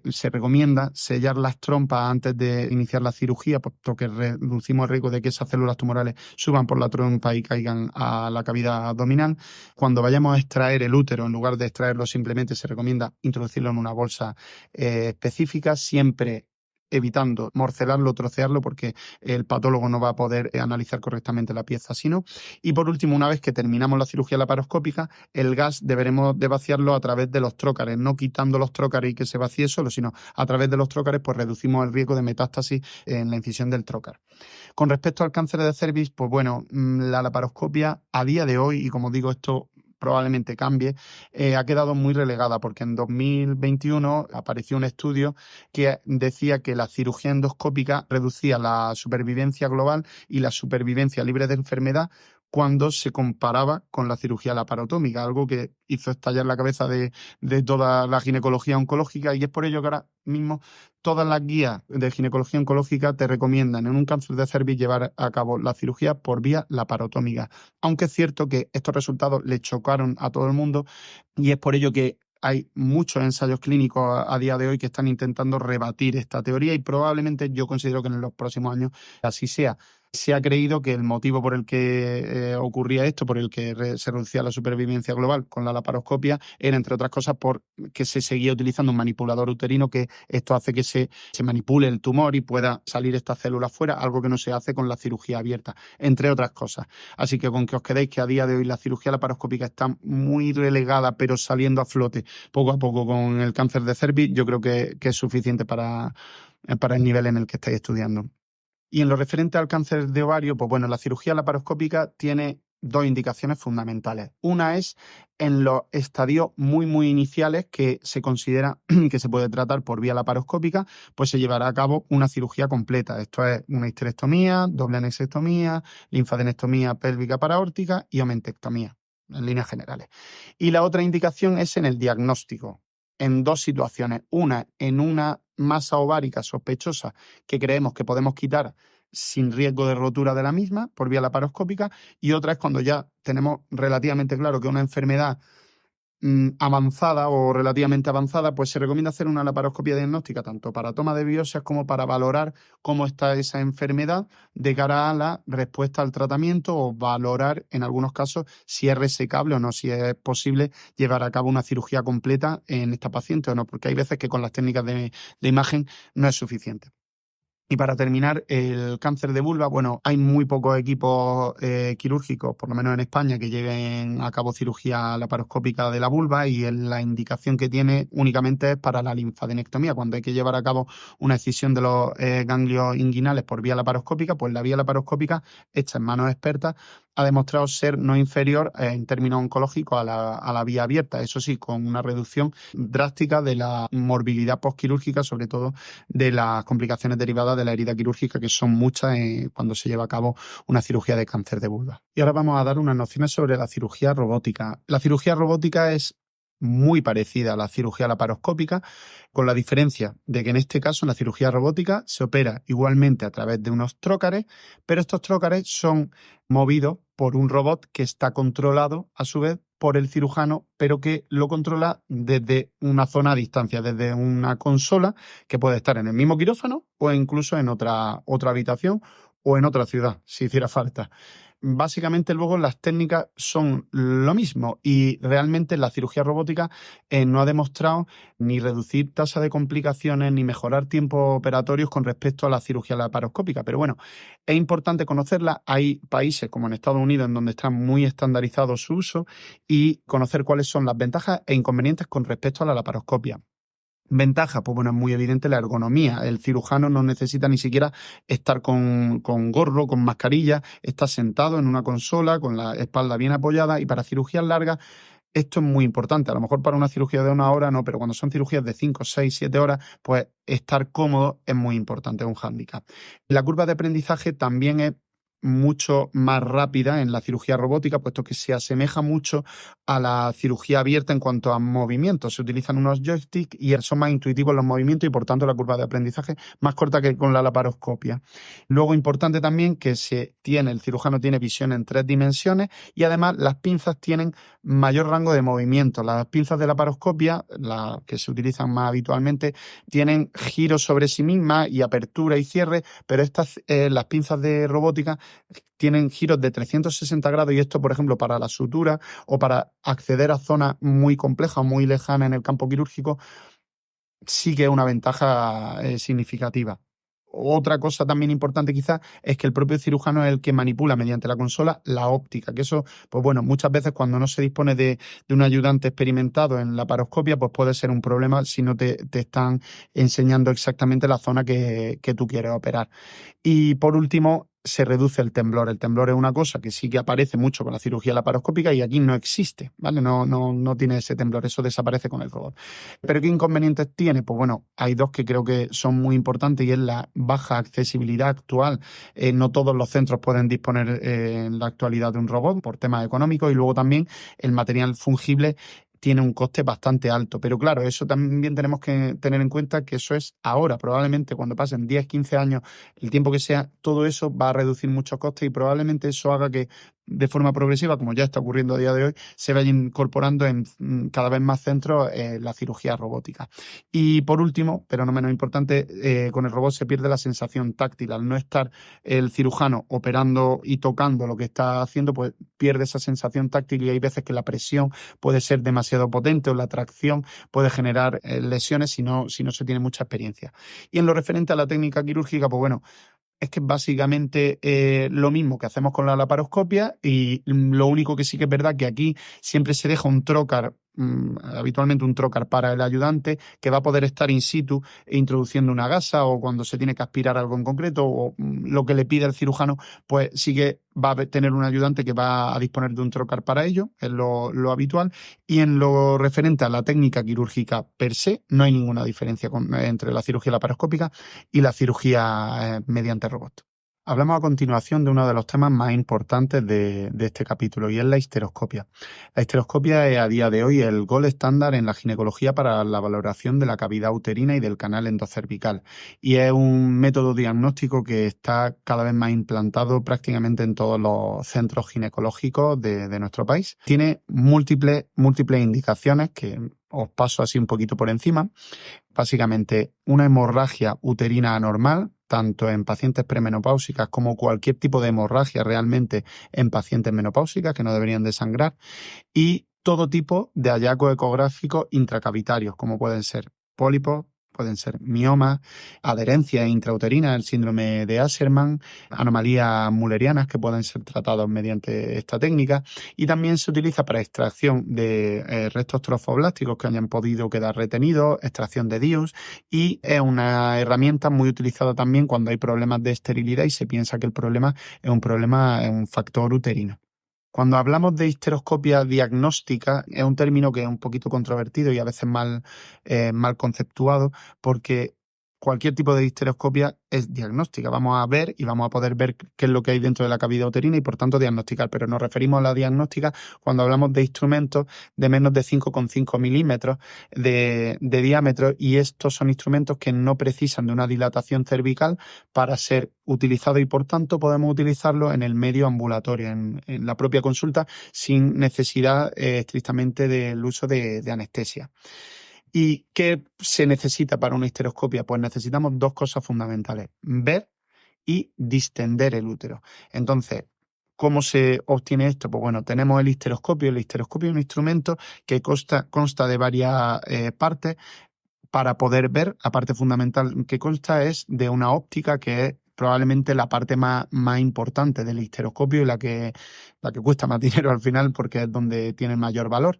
se recomienda sellar las trompas antes de iniciar la cirugía, puesto que reducimos el riesgo de que esas células tumorales suban por la trompa y caigan a la cavidad abdominal. Cuando vayamos a extraer el útero, en lugar de extraerlo simplemente, se recomienda introducirlo en una bolsa específica, siempre evitando morcelarlo o trocearlo, porque el patólogo no va a poder analizar correctamente la pieza si no. Y por último, una vez que terminamos la cirugía laparoscópica, el gas deberemos de vaciarlo a través de los trócares, no quitando los trócares y que se vacíe solo, sino a través de los trócares, pues reducimos el riesgo de metástasis en la incisión del trócar. Con respecto al cáncer de cervix, pues bueno, la laparoscopia a día de hoy, y como digo, esto probablemente cambie, ha quedado muy relegada, porque en 2021 apareció un estudio que decía que la cirugía endoscópica reducía la supervivencia global y la supervivencia libre de enfermedad cuando se comparaba con la cirugía laparotómica, algo que hizo estallar la cabeza de toda la ginecología oncológica, y es por ello que ahora mismo todas las guías de ginecología oncológica te recomiendan en un cáncer de cervix llevar a cabo la cirugía por vía laparotómica, aunque es cierto que estos resultados le chocaron a todo el mundo, y es por ello que hay muchos ensayos clínicos a día de hoy que están intentando rebatir esta teoría, y probablemente yo considero que en los próximos años así sea. Se ha creído que el motivo por el que ocurría esto, por el que se reducía la supervivencia global con la laparoscopia, era, entre otras cosas, porque se seguía utilizando un manipulador uterino, que esto hace que se manipule el tumor y pueda salir estas células fuera, algo que no se hace con la cirugía abierta, entre otras cosas. Así que con que os quedéis que a día de hoy la cirugía laparoscópica está muy relegada, pero saliendo a flote poco a poco con el cáncer de cervix, yo creo que es suficiente para el nivel en el que estáis estudiando. Y en lo referente al cáncer de ovario, pues bueno, la cirugía laparoscópica tiene dos indicaciones fundamentales. Una es en los estadios muy, muy iniciales, que se considera que se puede tratar por vía laparoscópica, pues se llevará a cabo una cirugía completa. Esto es una histerectomía, doble anexectomía, linfadenectomía pélvica paraórtica y omentectomía, en líneas generales. Y la otra indicación es en el diagnóstico, en dos situaciones. Una, en una masa ovárica sospechosa que creemos que podemos quitar sin riesgo de rotura de la misma por vía laparoscópica, y otra es cuando ya tenemos relativamente claro que una enfermedad avanzada o relativamente avanzada, pues se recomienda hacer una laparoscopia diagnóstica tanto para toma de biopsias como para valorar cómo está esa enfermedad de cara a la respuesta al tratamiento, o valorar en algunos casos si es resecable o no, si es posible llevar a cabo una cirugía completa en esta paciente o no, porque hay veces que con las técnicas de imagen no es suficiente. Y para terminar, el cáncer de vulva, bueno, hay muy pocos equipos quirúrgicos, por lo menos en España, que lleven a cabo cirugía laparoscópica de la vulva, y la indicación que tiene únicamente es para la linfadenectomía. Cuando hay que llevar a cabo una excisión de los ganglios inguinales por vía laparoscópica, pues la vía laparoscópica, hecha en manos expertas, ha demostrado ser no inferior en términos oncológicos a la vía abierta, eso sí, con una reducción drástica de la morbilidad postquirúrgica, sobre todo de las complicaciones derivadas de la herida quirúrgica, que son muchas cuando se lleva a cabo una cirugía de cáncer de vulva. Y ahora vamos a dar unas nociones sobre la cirugía robótica. La cirugía robótica es muy parecida a la cirugía laparoscópica, con la diferencia de que en este caso, en la cirugía robótica, se opera igualmente a través de unos trócares, pero estos trócares son movidos por un robot que está controlado a su vez por el cirujano, pero que lo controla desde una zona a distancia, desde una consola que puede estar en el mismo quirófano o incluso en otra habitación o en otra ciudad, si hiciera falta. Básicamente luego las técnicas son lo mismo, y realmente la cirugía robótica no ha demostrado ni reducir tasa de complicaciones ni mejorar tiempos operatorios con respecto a la cirugía laparoscópica. Pero bueno, es importante conocerla. Hay países como en Estados Unidos en donde está muy estandarizado su uso, y conocer cuáles son las ventajas e inconvenientes con respecto a la laparoscopia. Ventaja, pues bueno, es muy evidente la ergonomía. El cirujano no necesita ni siquiera estar con gorro, con mascarilla, está sentado en una consola con la espalda bien apoyada, y para cirugías largas esto es muy importante. A lo mejor para una cirugía de 1 hora no, pero cuando son cirugías de 5, 6, 7 horas, pues estar cómodo es muy importante, es un hándicap. La curva de aprendizaje también es mucho más rápida en la cirugía robótica, puesto que se asemeja mucho a la cirugía abierta en cuanto a movimientos. Se utilizan unos joysticks y son más intuitivos los movimientos y por tanto la curva de aprendizaje más corta que con la laparoscopia. Luego, importante también que el cirujano tiene visión en 3 dimensiones y además las pinzas tienen mayor rango de movimiento. Las pinzas de laparoscopia, las que se utilizan más habitualmente, tienen giros sobre sí mismas y apertura y cierre, pero las pinzas de robótica tienen giros de 360 grados y esto, por ejemplo, para la sutura o para acceder a zonas muy complejas o muy lejanas en el campo quirúrgico, sí que es una ventaja significativa. Otra cosa también importante quizás es que el propio cirujano es el que manipula mediante la consola la óptica, que eso, pues bueno, muchas veces cuando no se dispone de un ayudante experimentado en la laparoscopia, pues puede ser un problema si no te están enseñando exactamente la zona que tú quieres operar. Y por último, se reduce el temblor. El temblor es una cosa que sí que aparece mucho con la cirugía laparoscópica y aquí no existe, ¿vale? No tiene ese temblor, eso desaparece con el robot. ¿Pero qué inconvenientes tiene? Pues bueno, hay 2 que creo que son muy importantes y es la baja accesibilidad actual. No todos los centros pueden disponer en la actualidad de un robot por temas económicos y luego también el material fungible tiene un coste bastante alto. Pero claro, eso también tenemos que tener en cuenta que eso es ahora. Probablemente cuando pasen 10, 15 años, el tiempo que sea, todo eso va a reducir muchos costes y probablemente eso haga que de forma progresiva, como ya está ocurriendo a día de hoy, se vaya incorporando en cada vez más centros la cirugía robótica. Y por último, pero no menos importante, con el robot se pierde la sensación táctil. Al no estar el cirujano operando y tocando lo que está haciendo, pues pierde esa sensación táctil y hay veces que la presión puede ser demasiado potente o la tracción puede generar lesiones si no se tiene mucha experiencia. Y en lo referente a la técnica quirúrgica, pues bueno, es que es básicamente lo mismo que hacemos con la laparoscopia y lo único que sí que es verdad que aquí siempre se deja un trocar, habitualmente un trocar para el ayudante que va a poder estar in situ introduciendo una gasa o cuando se tiene que aspirar algo en concreto o lo que le pide el cirujano, pues sí que va a tener un ayudante que va a disponer de un trocar para ello, es lo habitual. Y en lo referente a la técnica quirúrgica per se, no hay ninguna diferencia entre la cirugía laparoscópica y la cirugía mediante robot. Hablamos a continuación de uno de los temas más importantes de este capítulo y es la histeroscopia. La histeroscopia es a día de hoy el gold estándar en la ginecología para la valoración de la cavidad uterina y del canal endocervical y es un método diagnóstico que está cada vez más implantado prácticamente en todos los centros ginecológicos de nuestro país. Tiene múltiples indicaciones que os paso así un poquito por encima. Básicamente, una hemorragia uterina anormal, tanto en pacientes premenopáusicas como cualquier tipo de hemorragia realmente en pacientes menopáusicas que no deberían de sangrar, y todo tipo de hallazgos ecográficos intracavitarios, como pueden ser pólipos, pueden ser miomas, adherencias intrauterinas, el síndrome de Asherman, anomalías mullerianas que pueden ser tratadas mediante esta técnica y también se utiliza para extracción de restos trofoblásticos que hayan podido quedar retenidos, extracción de DIUs y es una herramienta muy utilizada también cuando hay problemas de esterilidad y se piensa que el problema es un factor uterino. Cuando hablamos de histeroscopia diagnóstica, es un término que es un poquito controvertido y a veces mal conceptuado, porque cualquier tipo de histeroscopia es diagnóstica. Vamos a ver y vamos a poder ver qué es lo que hay dentro de la cavidad uterina y por tanto diagnosticar, pero nos referimos a la diagnóstica cuando hablamos de instrumentos de menos de 5,5 milímetros de diámetro y estos son instrumentos que no precisan de una dilatación cervical para ser utilizados y por tanto podemos utilizarlos en el medio ambulatorio, en la propia consulta sin necesidad estrictamente del uso de anestesia. ¿Y qué se necesita para una histeroscopia? Pues necesitamos 2 cosas fundamentales, ver y distender el útero. Entonces, ¿cómo se obtiene esto? Pues bueno, tenemos el histeroscopio. El histeroscopio es un instrumento que consta de varias partes para poder ver. La parte fundamental que consta es de una óptica que es probablemente la parte más importante del histeroscopio y la que cuesta más dinero al final porque es donde tiene mayor valor.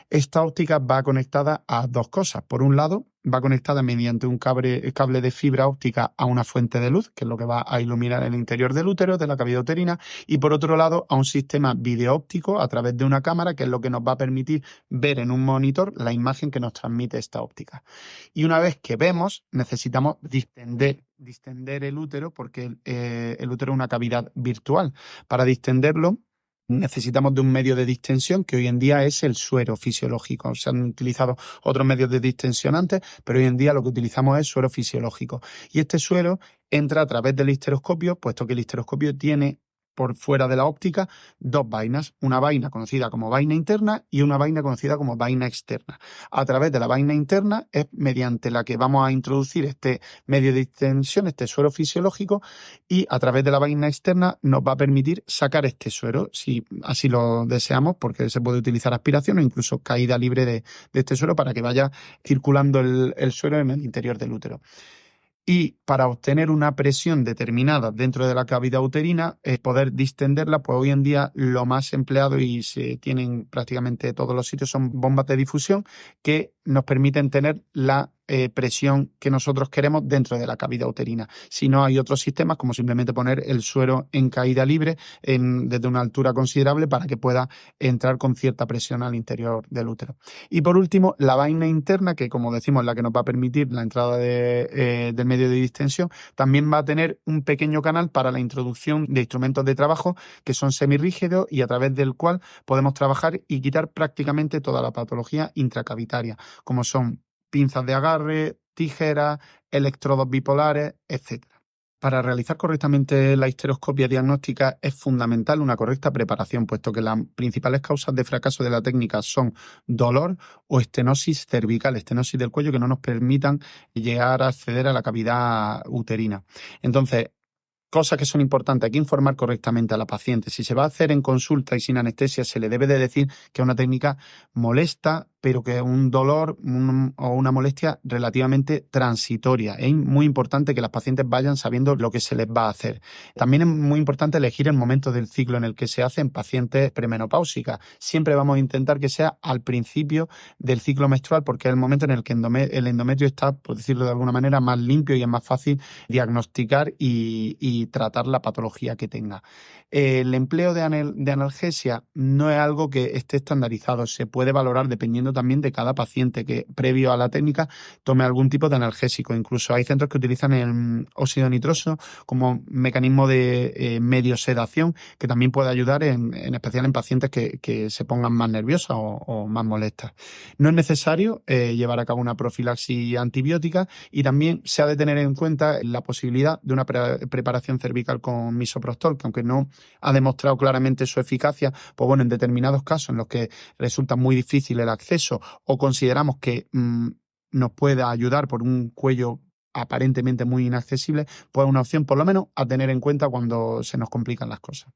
Esta óptica va conectada a 2 cosas. Por un lado, va conectada mediante un cable de fibra óptica a una fuente de luz, que es lo que va a iluminar el interior del útero, de la cavidad uterina, y por otro lado a un sistema videoóptico a través de una cámara, que es lo que nos va a permitir ver en un monitor la imagen que nos transmite esta óptica. Y una vez que vemos, necesitamos distender el útero, porque el útero es una cavidad virtual. Para distenderlo, necesitamos de un medio de distensión que hoy en día es el suero fisiológico. Se han utilizado otros medios de distensión antes, pero hoy en día lo que utilizamos es suero fisiológico. Y este suero entra a través del histeroscopio, puesto que el histeroscopio tiene por fuera de la óptica dos vainas, una vaina conocida como vaina interna y una vaina conocida como vaina externa. A través de la vaina interna es mediante la que vamos a introducir este medio de distensión, este suero fisiológico, y a través de la vaina externa nos va a permitir sacar este suero, si así lo deseamos, porque se puede utilizar aspiración o incluso caída libre de este suero para que vaya circulando el suero en el interior del útero. Y para obtener una presión determinada dentro de la cavidad uterina, poder distenderla, pues hoy en día lo más empleado y se tienen prácticamente todos los sitios son bombas de difusión que nos permiten tener la presión que nosotros queremos dentro de la cavidad uterina. Si no, hay otros sistemas como simplemente poner el suero en caída libre desde una altura considerable para que pueda entrar con cierta presión al interior del útero. Y por último, la vaina interna, que como decimos es la que nos va a permitir la entrada del medio de distensión, también va a tener un pequeño canal para la introducción de instrumentos de trabajo que son semirrígidos y a través del cual podemos trabajar y quitar prácticamente toda la patología intracavitaria, como son pinzas de agarre, tijeras, electrodos bipolares, etc. Para realizar correctamente la histeroscopia diagnóstica es fundamental una correcta preparación, puesto que las principales causas de fracaso de la técnica son dolor o estenosis cervical, estenosis del cuello, que no nos permitan llegar a acceder a la cavidad uterina. Entonces, cosas que son importantes, hay que informar correctamente a la paciente. Si se va a hacer en consulta y sin anestesia, se le debe de decir que es una técnica molesta, pero que es un dolor o una molestia relativamente transitoria. Es muy importante que las pacientes vayan sabiendo lo que se les va a hacer. También es muy importante elegir el momento del ciclo en el que se hace en pacientes premenopáusicas. Siempre vamos a intentar que sea al principio del ciclo menstrual, porque es el momento en el que el endometrio está, por decirlo de alguna manera, más limpio y es más fácil diagnosticar y tratar la patología que tenga. El empleo de analgesia no es algo que esté estandarizado, se puede valorar dependiendo también de cada paciente que previo a la técnica tome algún tipo de analgésico. Incluso hay centros que utilizan el óxido nitroso como mecanismo de medio sedación, que también puede ayudar en especial en pacientes que se pongan más nerviosas o más molestas. No es necesario llevar a cabo una profilaxis antibiótica y también se ha de tener en cuenta la posibilidad de una preparación cervical con misoprostol, que aunque no ha demostrado claramente su eficacia, pues bueno, en determinados casos en los que resulta muy difícil el acceso o consideramos que nos pueda ayudar por un cuello aparentemente muy inaccesible, pues es una opción por lo menos a tener en cuenta cuando se nos complican las cosas.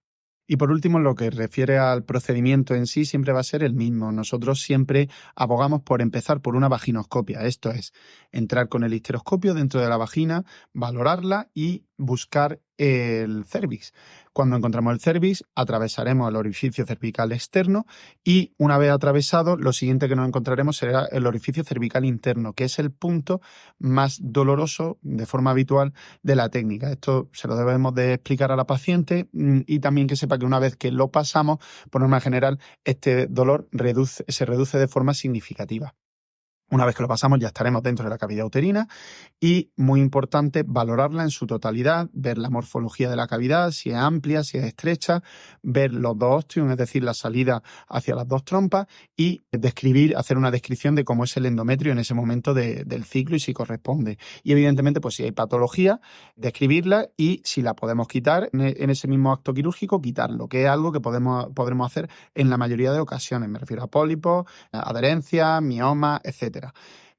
Y por último, en lo que refiere al procedimiento en sí, siempre va a ser el mismo. Nosotros siempre abogamos por empezar por una vaginoscopia, esto es, entrar con el histeroscopio dentro de la vagina, valorarla y buscar el cérvix. Cuando encontramos el cérvix, atravesaremos el orificio cervical externo y una vez atravesado, lo siguiente que nos encontraremos será el orificio cervical interno, que es el punto más doloroso de forma habitual de la técnica. Esto se lo debemos de explicar a la paciente y también que sepa que una vez que lo pasamos, por norma general, este dolor se reduce de forma significativa. Una vez que lo pasamos ya estaremos dentro de la cavidad uterina y, muy importante, valorarla en su totalidad, ver la morfología de la cavidad, si es amplia, si es estrecha, ver los dos ostium, es decir, la salida hacia las dos trompas y hacer una descripción de cómo es el endometrio en ese momento del ciclo y si corresponde. Y evidentemente, pues si hay patología, describirla y si la podemos quitar en ese mismo acto quirúrgico, quitarlo, que es algo que podremos hacer en la mayoría de ocasiones. Me refiero a pólipos, adherencias, miomas, etcétera.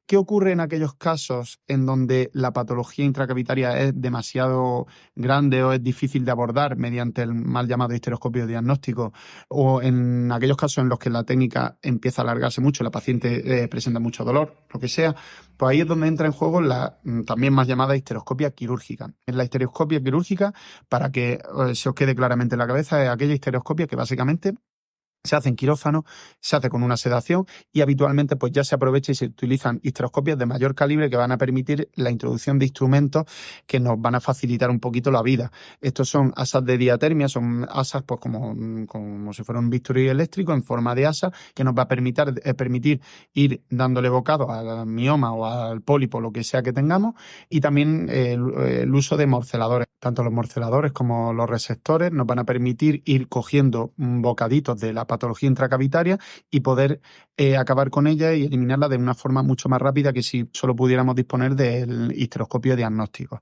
¿Qué ocurre en aquellos casos en donde la patología intracavitaria es demasiado grande o es difícil de abordar mediante el mal llamado histeroscopio diagnóstico, o en aquellos casos en los que la técnica empieza a alargarse mucho, la paciente presenta mucho dolor, lo que sea? Pues ahí es donde entra en juego la también más llamada histeroscopia quirúrgica. En la histeroscopia quirúrgica, para que se os quede claramente en la cabeza, es aquella histeroscopia que básicamente Se hace en quirófano, se hace con una sedación y habitualmente pues ya se aprovecha y se utilizan histeroscopios de mayor calibre que van a permitir la introducción de instrumentos que nos van a facilitar un poquito la vida. Estos son asas de diatermia, son asas pues como si fuera un bisturí eléctrico en forma de asa que nos va a permitir ir dándole bocado al mioma o al pólipo, lo que sea que tengamos, y también el uso de morceladores. Tanto los morceladores como los resectores nos van a permitir ir cogiendo bocaditos de la patología intracavitaria y poder acabar con ella y eliminarla de una forma mucho más rápida que si solo pudiéramos disponer del histeroscopio diagnóstico.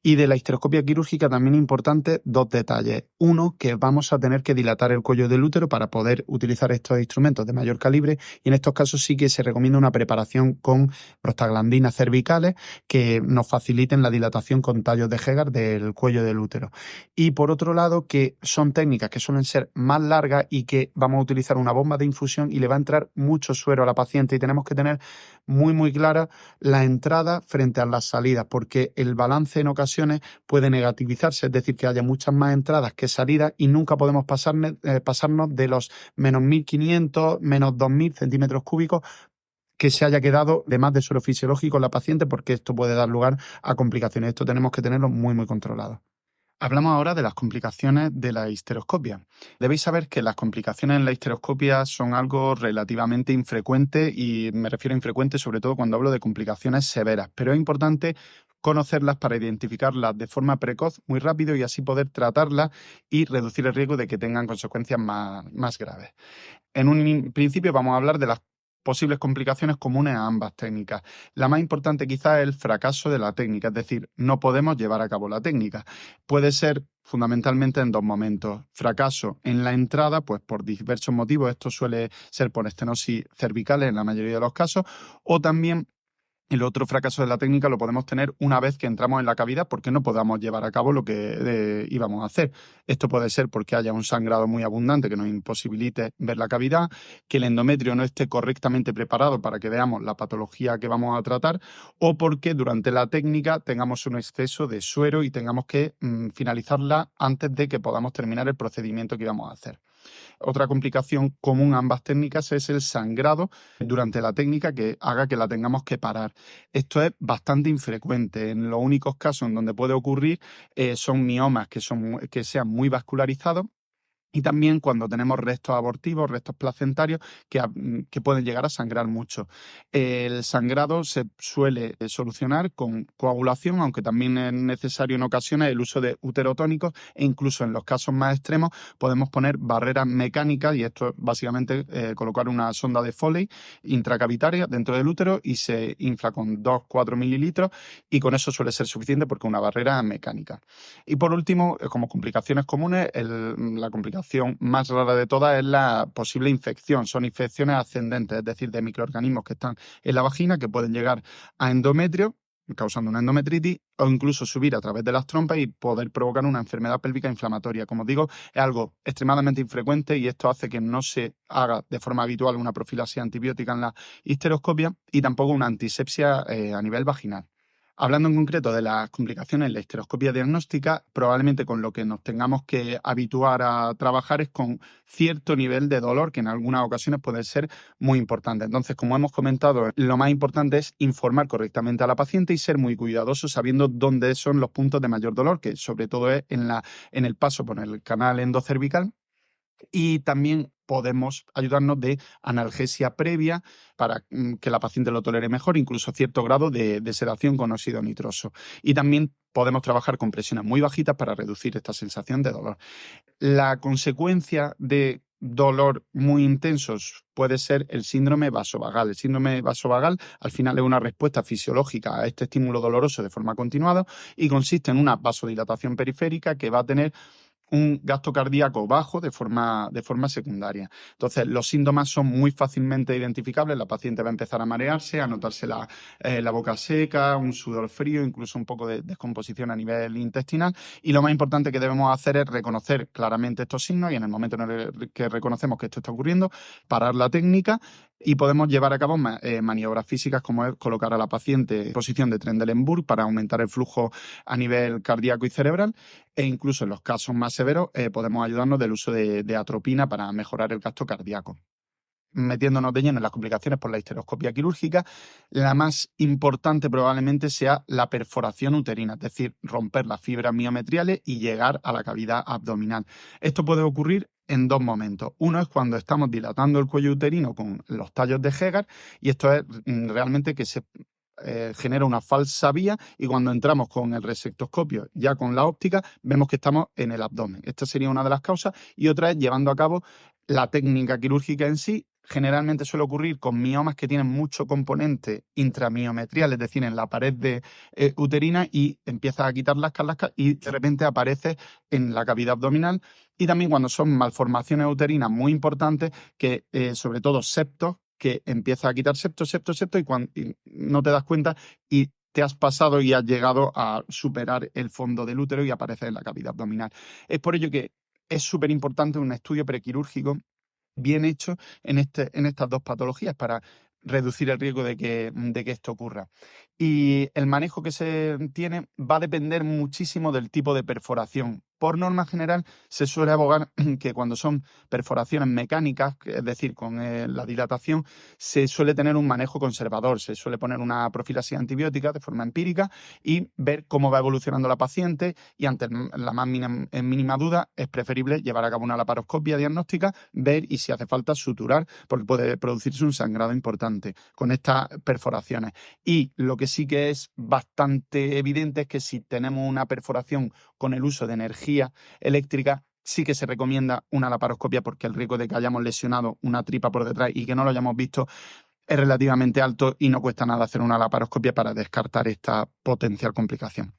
Y de la histeroscopia quirúrgica también es importante dos detalles. Uno, que vamos a tener que dilatar el cuello del útero para poder utilizar estos instrumentos de mayor calibre, y en estos casos sí que se recomienda una preparación con prostaglandinas cervicales que nos faciliten la dilatación con tallos de Hegar del cuello del útero. Y por otro lado, que son técnicas que suelen ser más largas y que vamos a utilizar una bomba de infusión y le va a entrar mucho suero a la paciente, y tenemos que tener muy clara la entrada frente a las salidas, porque el balance en ocasiones puede negativizarse, es decir, que haya muchas más entradas que salidas y nunca podemos pasarnos de los menos 1.500, menos 2.000 centímetros cúbicos que se haya quedado de más de suero fisiológico en la paciente, porque esto puede dar lugar a complicaciones. Esto tenemos que tenerlo muy controlado. Hablamos ahora de las complicaciones de la histeroscopia. Debéis saber que las complicaciones en la histeroscopia son algo relativamente infrecuente, y me refiero a infrecuente sobre todo cuando hablo de complicaciones severas, pero es importante conocerlas para identificarlas de forma precoz, muy rápido, y así poder tratarlas y reducir el riesgo de que tengan consecuencias más graves. En un principio vamos a hablar de las posibles complicaciones comunes a ambas técnicas. La más importante quizás es el fracaso de la técnica, es decir, no podemos llevar a cabo la técnica. Puede ser fundamentalmente en dos momentos. Fracaso en la entrada, pues por diversos motivos, esto suele ser por estenosis cervicales en la mayoría de los casos, o también el otro fracaso de la técnica lo podemos tener una vez que entramos en la cavidad porque no podamos llevar a cabo lo que íbamos a hacer. Esto puede ser porque haya un sangrado muy abundante que nos imposibilite ver la cavidad, que el endometrio no esté correctamente preparado para que veamos la patología que vamos a tratar, o porque durante la técnica tengamos un exceso de suero y tengamos que finalizarla antes de que podamos terminar el procedimiento que íbamos a hacer. Otra complicación común a ambas técnicas es el sangrado durante la técnica que haga que la tengamos que parar. Esto es bastante infrecuente. En los únicos casos en donde puede ocurrir son miomas que sean muy vascularizados, y también cuando tenemos restos abortivos, restos placentarios que pueden llegar a sangrar mucho. El sangrado se suele solucionar con coagulación, aunque también es necesario en ocasiones el uso de uterotónicos, e incluso en los casos más extremos podemos poner barreras mecánicas, y esto es básicamente colocar una sonda de Foley intracavitaria dentro del útero y se infla con 2-4 mililitros, y con eso suele ser suficiente porque es una barrera mecánica. Y por último, como complicaciones comunes, la complicación más rara de todas es la posible infección. Son infecciones ascendentes, es decir, de microorganismos que están en la vagina que pueden llegar a endometrio, causando una endometritis, o incluso subir a través de las trompas y poder provocar una enfermedad pélvica inflamatoria. Como digo, es algo extremadamente infrecuente, y esto hace que no se haga de forma habitual una profilaxis antibiótica en la histeroscopia y tampoco una antisepsia a nivel vaginal. Hablando en concreto de las complicaciones en la histeroscopia diagnóstica, probablemente con lo que nos tengamos que habituar a trabajar es con cierto nivel de dolor, que en algunas ocasiones puede ser muy importante. Entonces, como hemos comentado, lo más importante es informar correctamente a la paciente y ser muy cuidadosos sabiendo dónde son los puntos de mayor dolor, que sobre todo es en el paso por el canal endocervical. Y también podemos ayudarnos de analgesia previa para que la paciente lo tolere mejor, incluso cierto grado de sedación con óxido nitroso. Y también podemos trabajar con presiones muy bajitas para reducir esta sensación de dolor. La consecuencia de dolor muy intensos puede ser el síndrome vasovagal. El síndrome vasovagal al final es una respuesta fisiológica a este estímulo doloroso de forma continuada y consiste en una vasodilatación periférica que va a tener un gasto cardíaco bajo de forma secundaria. Entonces, los síntomas son muy fácilmente identificables. La paciente va a empezar a marearse, a notarse la boca seca, un sudor frío, incluso un poco de descomposición a nivel intestinal. Y lo más importante que debemos hacer es reconocer claramente estos signos, y en el momento en el que reconocemos que esto está ocurriendo, parar la técnica Y podemos llevar a cabo maniobras físicas como es colocar a la paciente en posición de Trendelenburg para aumentar el flujo a nivel cardíaco y cerebral, e incluso en los casos más severos podemos ayudarnos del uso de atropina para mejorar el gasto cardíaco. Metiéndonos de lleno en las complicaciones por la histeroscopia quirúrgica, la más importante probablemente sea la perforación uterina, es decir, romper las fibras miometriales y llegar a la cavidad abdominal. Esto puede ocurrir en dos momentos. Uno es cuando estamos dilatando el cuello uterino con los tallos de Hegar, y esto es realmente que se genera una falsa vía, y cuando entramos con el resectoscopio, ya con la óptica, vemos que estamos en el abdomen. Esta sería una de las causas, y otra es llevando a cabo la técnica quirúrgica en sí. Generalmente suele ocurrir con miomas que tienen mucho componente intramiometrial, es decir, en la pared uterina, y empiezas a quitar las cascas y de repente aparece en la cavidad abdominal. Y también cuando son malformaciones uterinas muy importantes, que sobre todo septos, que empieza a quitar septo, y no te das cuenta y te has pasado y has llegado a superar el fondo del útero y apareces en la cavidad abdominal. Es por ello que es súper importante un estudio prequirúrgico bien hecho en estas dos patologías para reducir el riesgo de que esto ocurra. Y el manejo que se tiene va a depender muchísimo del tipo de perforación. Por norma general, se suele abogar que cuando son perforaciones mecánicas, es decir, con la dilatación, se suele tener un manejo conservador, se suele poner una profilaxis antibiótica de forma empírica y ver cómo va evolucionando la paciente, y ante la más mínima duda es preferible llevar a cabo una laparoscopia diagnóstica, ver y si hace falta suturar, porque puede producirse un sangrado importante con estas perforaciones. Y lo que sí que es bastante evidente es que si tenemos una perforación con el uso de energía eléctrica, sí que se recomienda una laparoscopia, porque el riesgo de que hayamos lesionado una tripa por detrás y que no lo hayamos visto es relativamente alto, y no cuesta nada hacer una laparoscopia para descartar esta potencial complicación.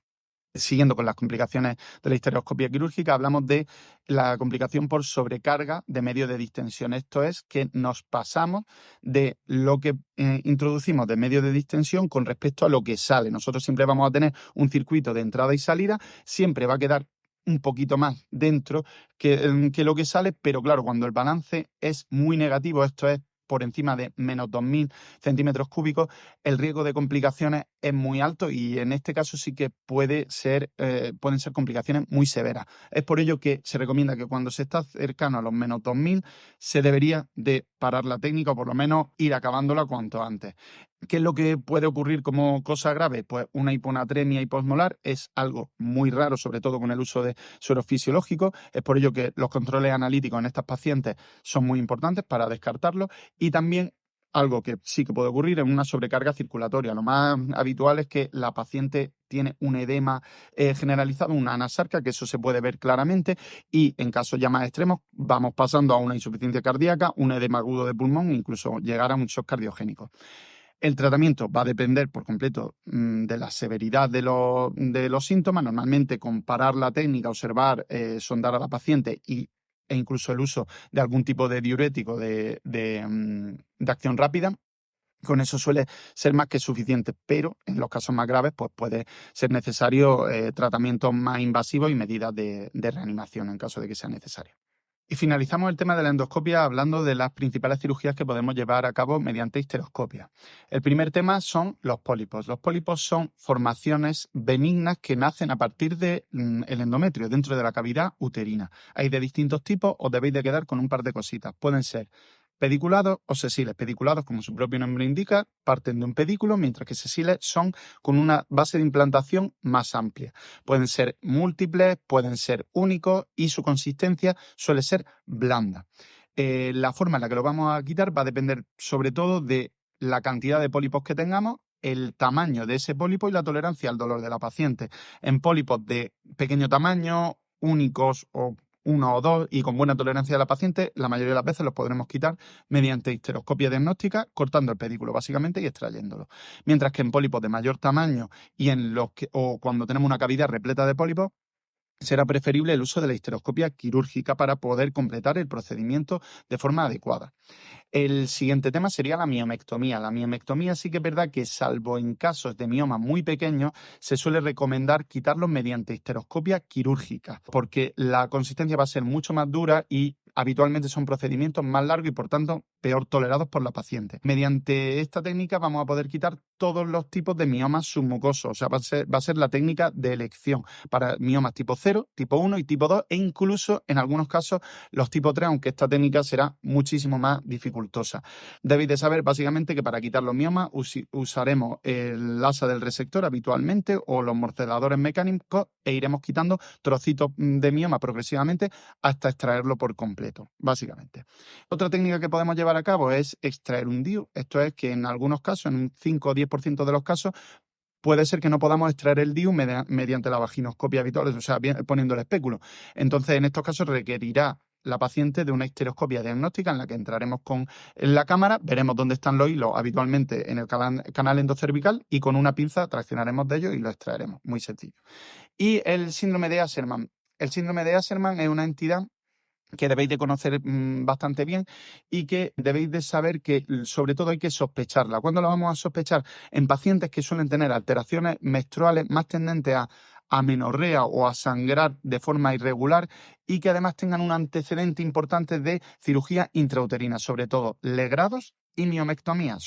Siguiendo con las complicaciones de la histeroscopia quirúrgica, hablamos de la complicación por sobrecarga de medio de distensión. Esto es que nos pasamos de lo que introducimos de medio de distensión con respecto a lo que sale. Nosotros siempre vamos a tener un circuito de entrada y salida, siempre va a quedar un poquito más dentro que lo que sale, pero claro, cuando el balance es muy negativo, esto es por encima de menos 2.000 centímetros cúbicos, el riesgo de complicaciones es muy alto, y en este caso sí que pueden ser complicaciones muy severas. Es por ello que se recomienda que cuando se está cercano a los menos 2.000 se debería de parar la técnica, o por lo menos ir acabándola cuanto antes. ¿Qué es lo que puede ocurrir como cosa grave? Pues una hiponatremia hiposmolar es algo muy raro, sobre todo con el uso de sueros fisiológicos. Es por ello que los controles analíticos en estas pacientes son muy importantes para descartarlo. Y también algo que sí que puede ocurrir es una sobrecarga circulatoria. Lo más habitual es que la paciente tiene un edema generalizado, una anasarca, que eso se puede ver claramente, y en casos ya más extremos vamos pasando a una insuficiencia cardíaca, un edema agudo de pulmón, incluso llegar a un shock cardiogénico. El tratamiento va a depender por completo de la severidad de los síntomas. Normalmente, comparar la técnica, observar, sondar a la paciente e incluso el uso de algún tipo de diurético de acción rápida. Con eso suele ser más que suficiente, pero en los casos más graves pues puede ser necesario tratamientos más invasivos y medidas de reanimación en caso de que sea necesario. Y finalizamos el tema de la endoscopia hablando de las principales cirugías que podemos llevar a cabo mediante histeroscopia. El primer tema son los pólipos. Los pólipos son formaciones benignas que nacen a partir del endometrio, dentro de la cavidad uterina. Hay de distintos tipos, os debéis de quedar con un par de cositas. Pueden ser pediculados o sesiles. Pediculados, como su propio nombre indica, parten de un pedículo, mientras que sesiles son con una base de implantación más amplia. Pueden ser múltiples, pueden ser únicos, y su consistencia suele ser blanda. La forma en la que lo vamos a quitar va a depender sobre todo de la cantidad de pólipos que tengamos, el tamaño de ese pólipo y la tolerancia al dolor de la paciente. En pólipos de pequeño tamaño, únicos o uno o dos y con buena tolerancia de la paciente, la mayoría de las veces los podremos quitar mediante histeroscopia diagnóstica, cortando el pedículo básicamente y extrayéndolo. Mientras que en pólipos de mayor tamaño y o cuando tenemos una cavidad repleta de pólipos, será preferible el uso de la histeroscopia quirúrgica para poder completar el procedimiento de forma adecuada. El siguiente tema sería la miomectomía. La miomectomía sí que es verdad que, salvo en casos de miomas muy pequeños, se suele recomendar quitarlos mediante histeroscopia quirúrgica, porque la consistencia va a ser mucho más dura y habitualmente son procedimientos más largos y por tanto peor tolerados por la paciente. Mediante esta técnica vamos a poder quitar todos los tipos de miomas submucosos, o sea, va a ser la técnica de elección para miomas tipo 0, tipo 1 y tipo 2 e incluso en algunos casos los tipo 3, aunque esta técnica será muchísimo más dificultosa. Debéis de saber básicamente que para quitar los miomas usaremos el asa del resector habitualmente o los morcedadores mecánicos e iremos quitando trocitos de mioma progresivamente hasta extraerlo por completo, básicamente. Otra técnica que podemos llevar a cabo es extraer un DIU. Esto es que en algunos casos, en un 5 o 10% de los casos, puede ser que no podamos extraer el DIU mediante la vaginoscopia habitual, o sea, poniendo el espéculo. Entonces, en estos casos requerirá la paciente de una histeroscopia diagnóstica en la que entraremos con la cámara, veremos dónde están los hilos habitualmente en el canal endocervical y con una pinza traccionaremos de ellos y lo extraeremos. Muy sencillo. Y el síndrome de Asherman. El síndrome de Asherman es una entidad que debéis de conocer bastante bien y que debéis de saber que sobre todo hay que sospecharla. ¿Cuándo la vamos a sospechar? En pacientes que suelen tener alteraciones menstruales más tendentes a amenorrea o a sangrar de forma irregular y que además tengan un antecedente importante de cirugía intrauterina, sobre todo legrados y miomectomía.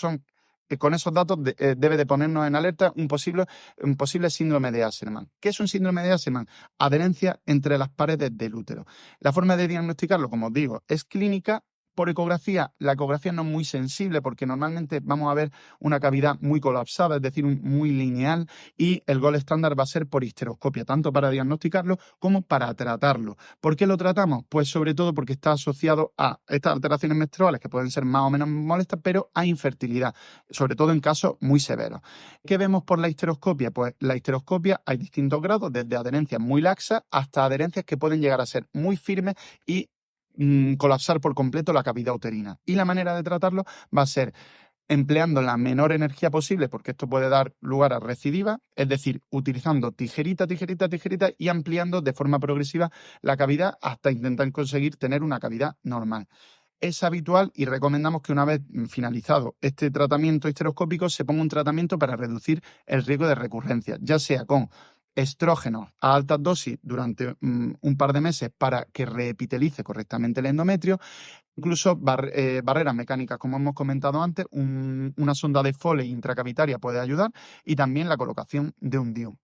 Con esos datos debe de ponernos en alerta un posible síndrome de Asherman. ¿Qué es un síndrome de Asherman? Adherencia entre las paredes del útero. La forma de diagnosticarlo, como os digo, es clínica. Por ecografía, la ecografía no es muy sensible porque normalmente vamos a ver una cavidad muy colapsada, es decir, muy lineal, y el gol estándar va a ser por histeroscopia, tanto para diagnosticarlo como para tratarlo. ¿Por qué lo tratamos? Pues sobre todo porque está asociado a estas alteraciones menstruales que pueden ser más o menos molestas, pero a infertilidad, sobre todo en casos muy severos. ¿Qué vemos por la histeroscopia? Pues la histeroscopia hay distintos grados, desde adherencias muy laxas hasta adherencias que pueden llegar a ser muy firmes y colapsar por completo la cavidad uterina. Y la manera de tratarlo va a ser empleando la menor energía posible, porque esto puede dar lugar a recidiva, es decir, utilizando tijerita y ampliando de forma progresiva la cavidad hasta intentar conseguir tener una cavidad normal. Es habitual y recomendamos que una vez finalizado este tratamiento histeroscópico se ponga un tratamiento para reducir el riesgo de recurrencia, ya sea con estrógenos a altas dosis durante un par de meses para que reepitelice correctamente el endometrio, incluso barreras mecánicas, como hemos comentado antes, una sonda de Foley intracavitaria puede ayudar y también la colocación de un DIU.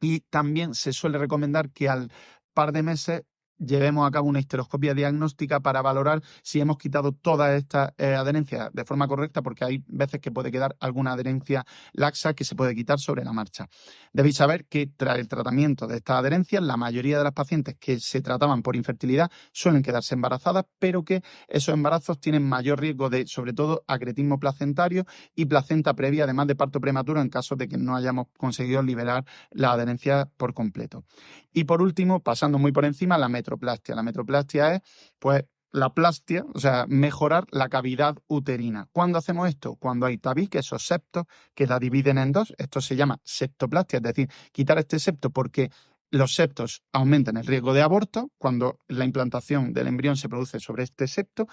Y también se suele recomendar que al par de meses llevemos a cabo una histeroscopia diagnóstica para valorar si hemos quitado todas estas adherencias de forma correcta, porque hay veces que puede quedar alguna adherencia laxa que se puede quitar sobre la marcha. Debéis saber que tras el tratamiento de estas adherencias, la mayoría de las pacientes que se trataban por infertilidad suelen quedarse embarazadas, pero que esos embarazos tienen mayor riesgo de, sobre todo, acretismo placentario y placenta previa, además de parto prematuro, en caso de que no hayamos conseguido liberar la adherencia por completo. Y por último, pasando muy por encima, la metroplastia. La metroplastia es, pues, la plastia, o sea, mejorar la cavidad uterina. ¿Cuándo hacemos esto? Cuando hay tabiques, esos septos que la dividen en dos. Esto se llama septoplastia, es decir, quitar este septo porque los septos aumentan el riesgo de aborto cuando la implantación del embrión se produce sobre este septo.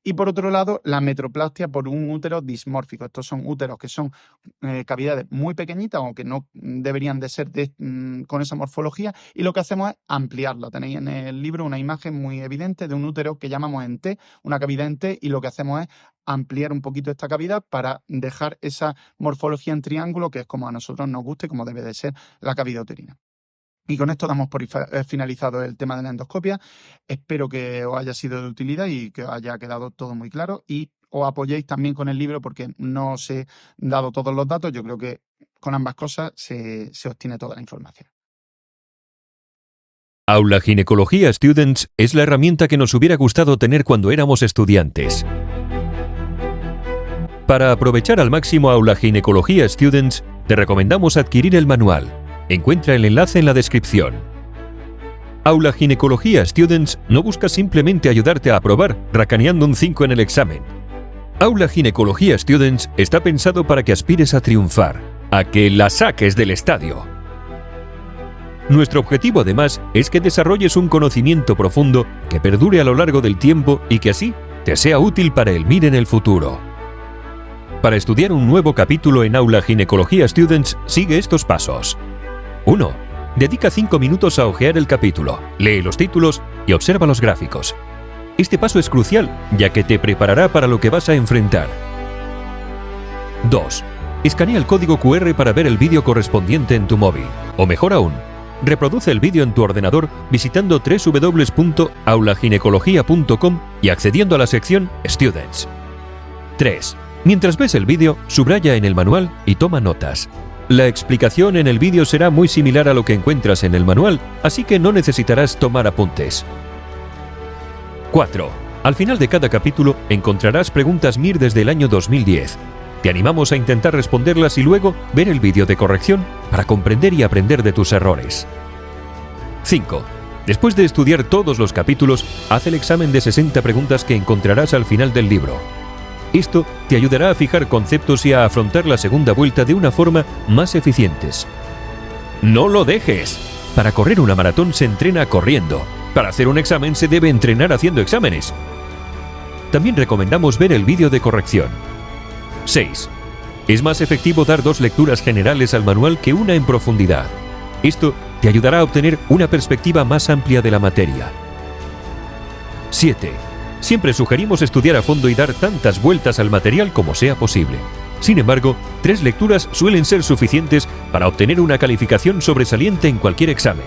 Y por otro lado, la metroplastia por un útero dismórfico. Estos son úteros que son cavidades muy pequeñitas o que no deberían de ser con esa morfología. Y lo que hacemos es ampliarla. Tenéis en el libro una imagen muy evidente de un útero que llamamos en T, una cavidad en T, y lo que hacemos es ampliar un poquito esta cavidad para dejar esa morfología en triángulo que es como a nosotros nos gusta y como debe de ser la cavidad uterina. Y con esto damos por finalizado el tema de la endoscopia. Espero que os haya sido de utilidad y que os haya quedado todo muy claro. Y os apoyéis también con el libro porque no os he dado todos los datos. Yo creo que con ambas cosas se obtiene toda la información. Aula Ginecología Students es la herramienta que nos hubiera gustado tener cuando éramos estudiantes. Para aprovechar al máximo Aula Ginecología Students, te recomendamos adquirir el manual. Encuentra el enlace en la descripción. Aula Ginecología Students no busca simplemente ayudarte a aprobar, racaneando un 5 en el examen. Aula Ginecología Students está pensado para que aspires a triunfar, a que la saques del estadio. Nuestro objetivo además es que desarrolles un conocimiento profundo que perdure a lo largo del tiempo y que así te sea útil para el MIR en el futuro. Para estudiar un nuevo capítulo en Aula Ginecología Students, sigue estos pasos. 1. Dedica 5 minutos a hojear el capítulo, lee los títulos y observa los gráficos. Este paso es crucial, ya que te preparará para lo que vas a enfrentar. 2. Escanea el código QR para ver el vídeo correspondiente en tu móvil. O mejor aún, reproduce el vídeo en tu ordenador visitando www.aulaginecología.com y accediendo a la sección Students. 3. Mientras ves el vídeo, subraya en el manual y toma notas. La explicación en el vídeo será muy similar a lo que encuentras en el manual, así que no necesitarás tomar apuntes. 4. Al final de cada capítulo encontrarás preguntas MIR desde el año 2010. Te animamos a intentar responderlas y luego ver el vídeo de corrección para comprender y aprender de tus errores. 5. Después de estudiar todos los capítulos, haz el examen de 60 preguntas que encontrarás al final del libro. Esto te ayudará a fijar conceptos y a afrontar la segunda vuelta de una forma más eficientes. ¡No lo dejes! Para correr una maratón se entrena corriendo. Para hacer un examen se debe entrenar haciendo exámenes. También recomendamos ver el vídeo de corrección. 6. Es más efectivo dar 2 lecturas generales al manual que una en profundidad. Esto te ayudará a obtener una perspectiva más amplia de la materia. 7. Siempre sugerimos estudiar a fondo y dar tantas vueltas al material como sea posible. Sin embargo, 3 lecturas suelen ser suficientes para obtener una calificación sobresaliente en cualquier examen.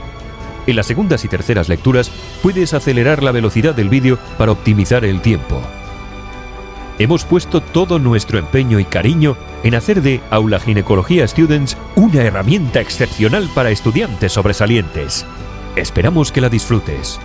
En las segundas y terceras lecturas puedes acelerar la velocidad del vídeo para optimizar el tiempo. Hemos puesto todo nuestro empeño y cariño en hacer de Aula Ginecología Students una herramienta excepcional para estudiantes sobresalientes. Esperamos que la disfrutes.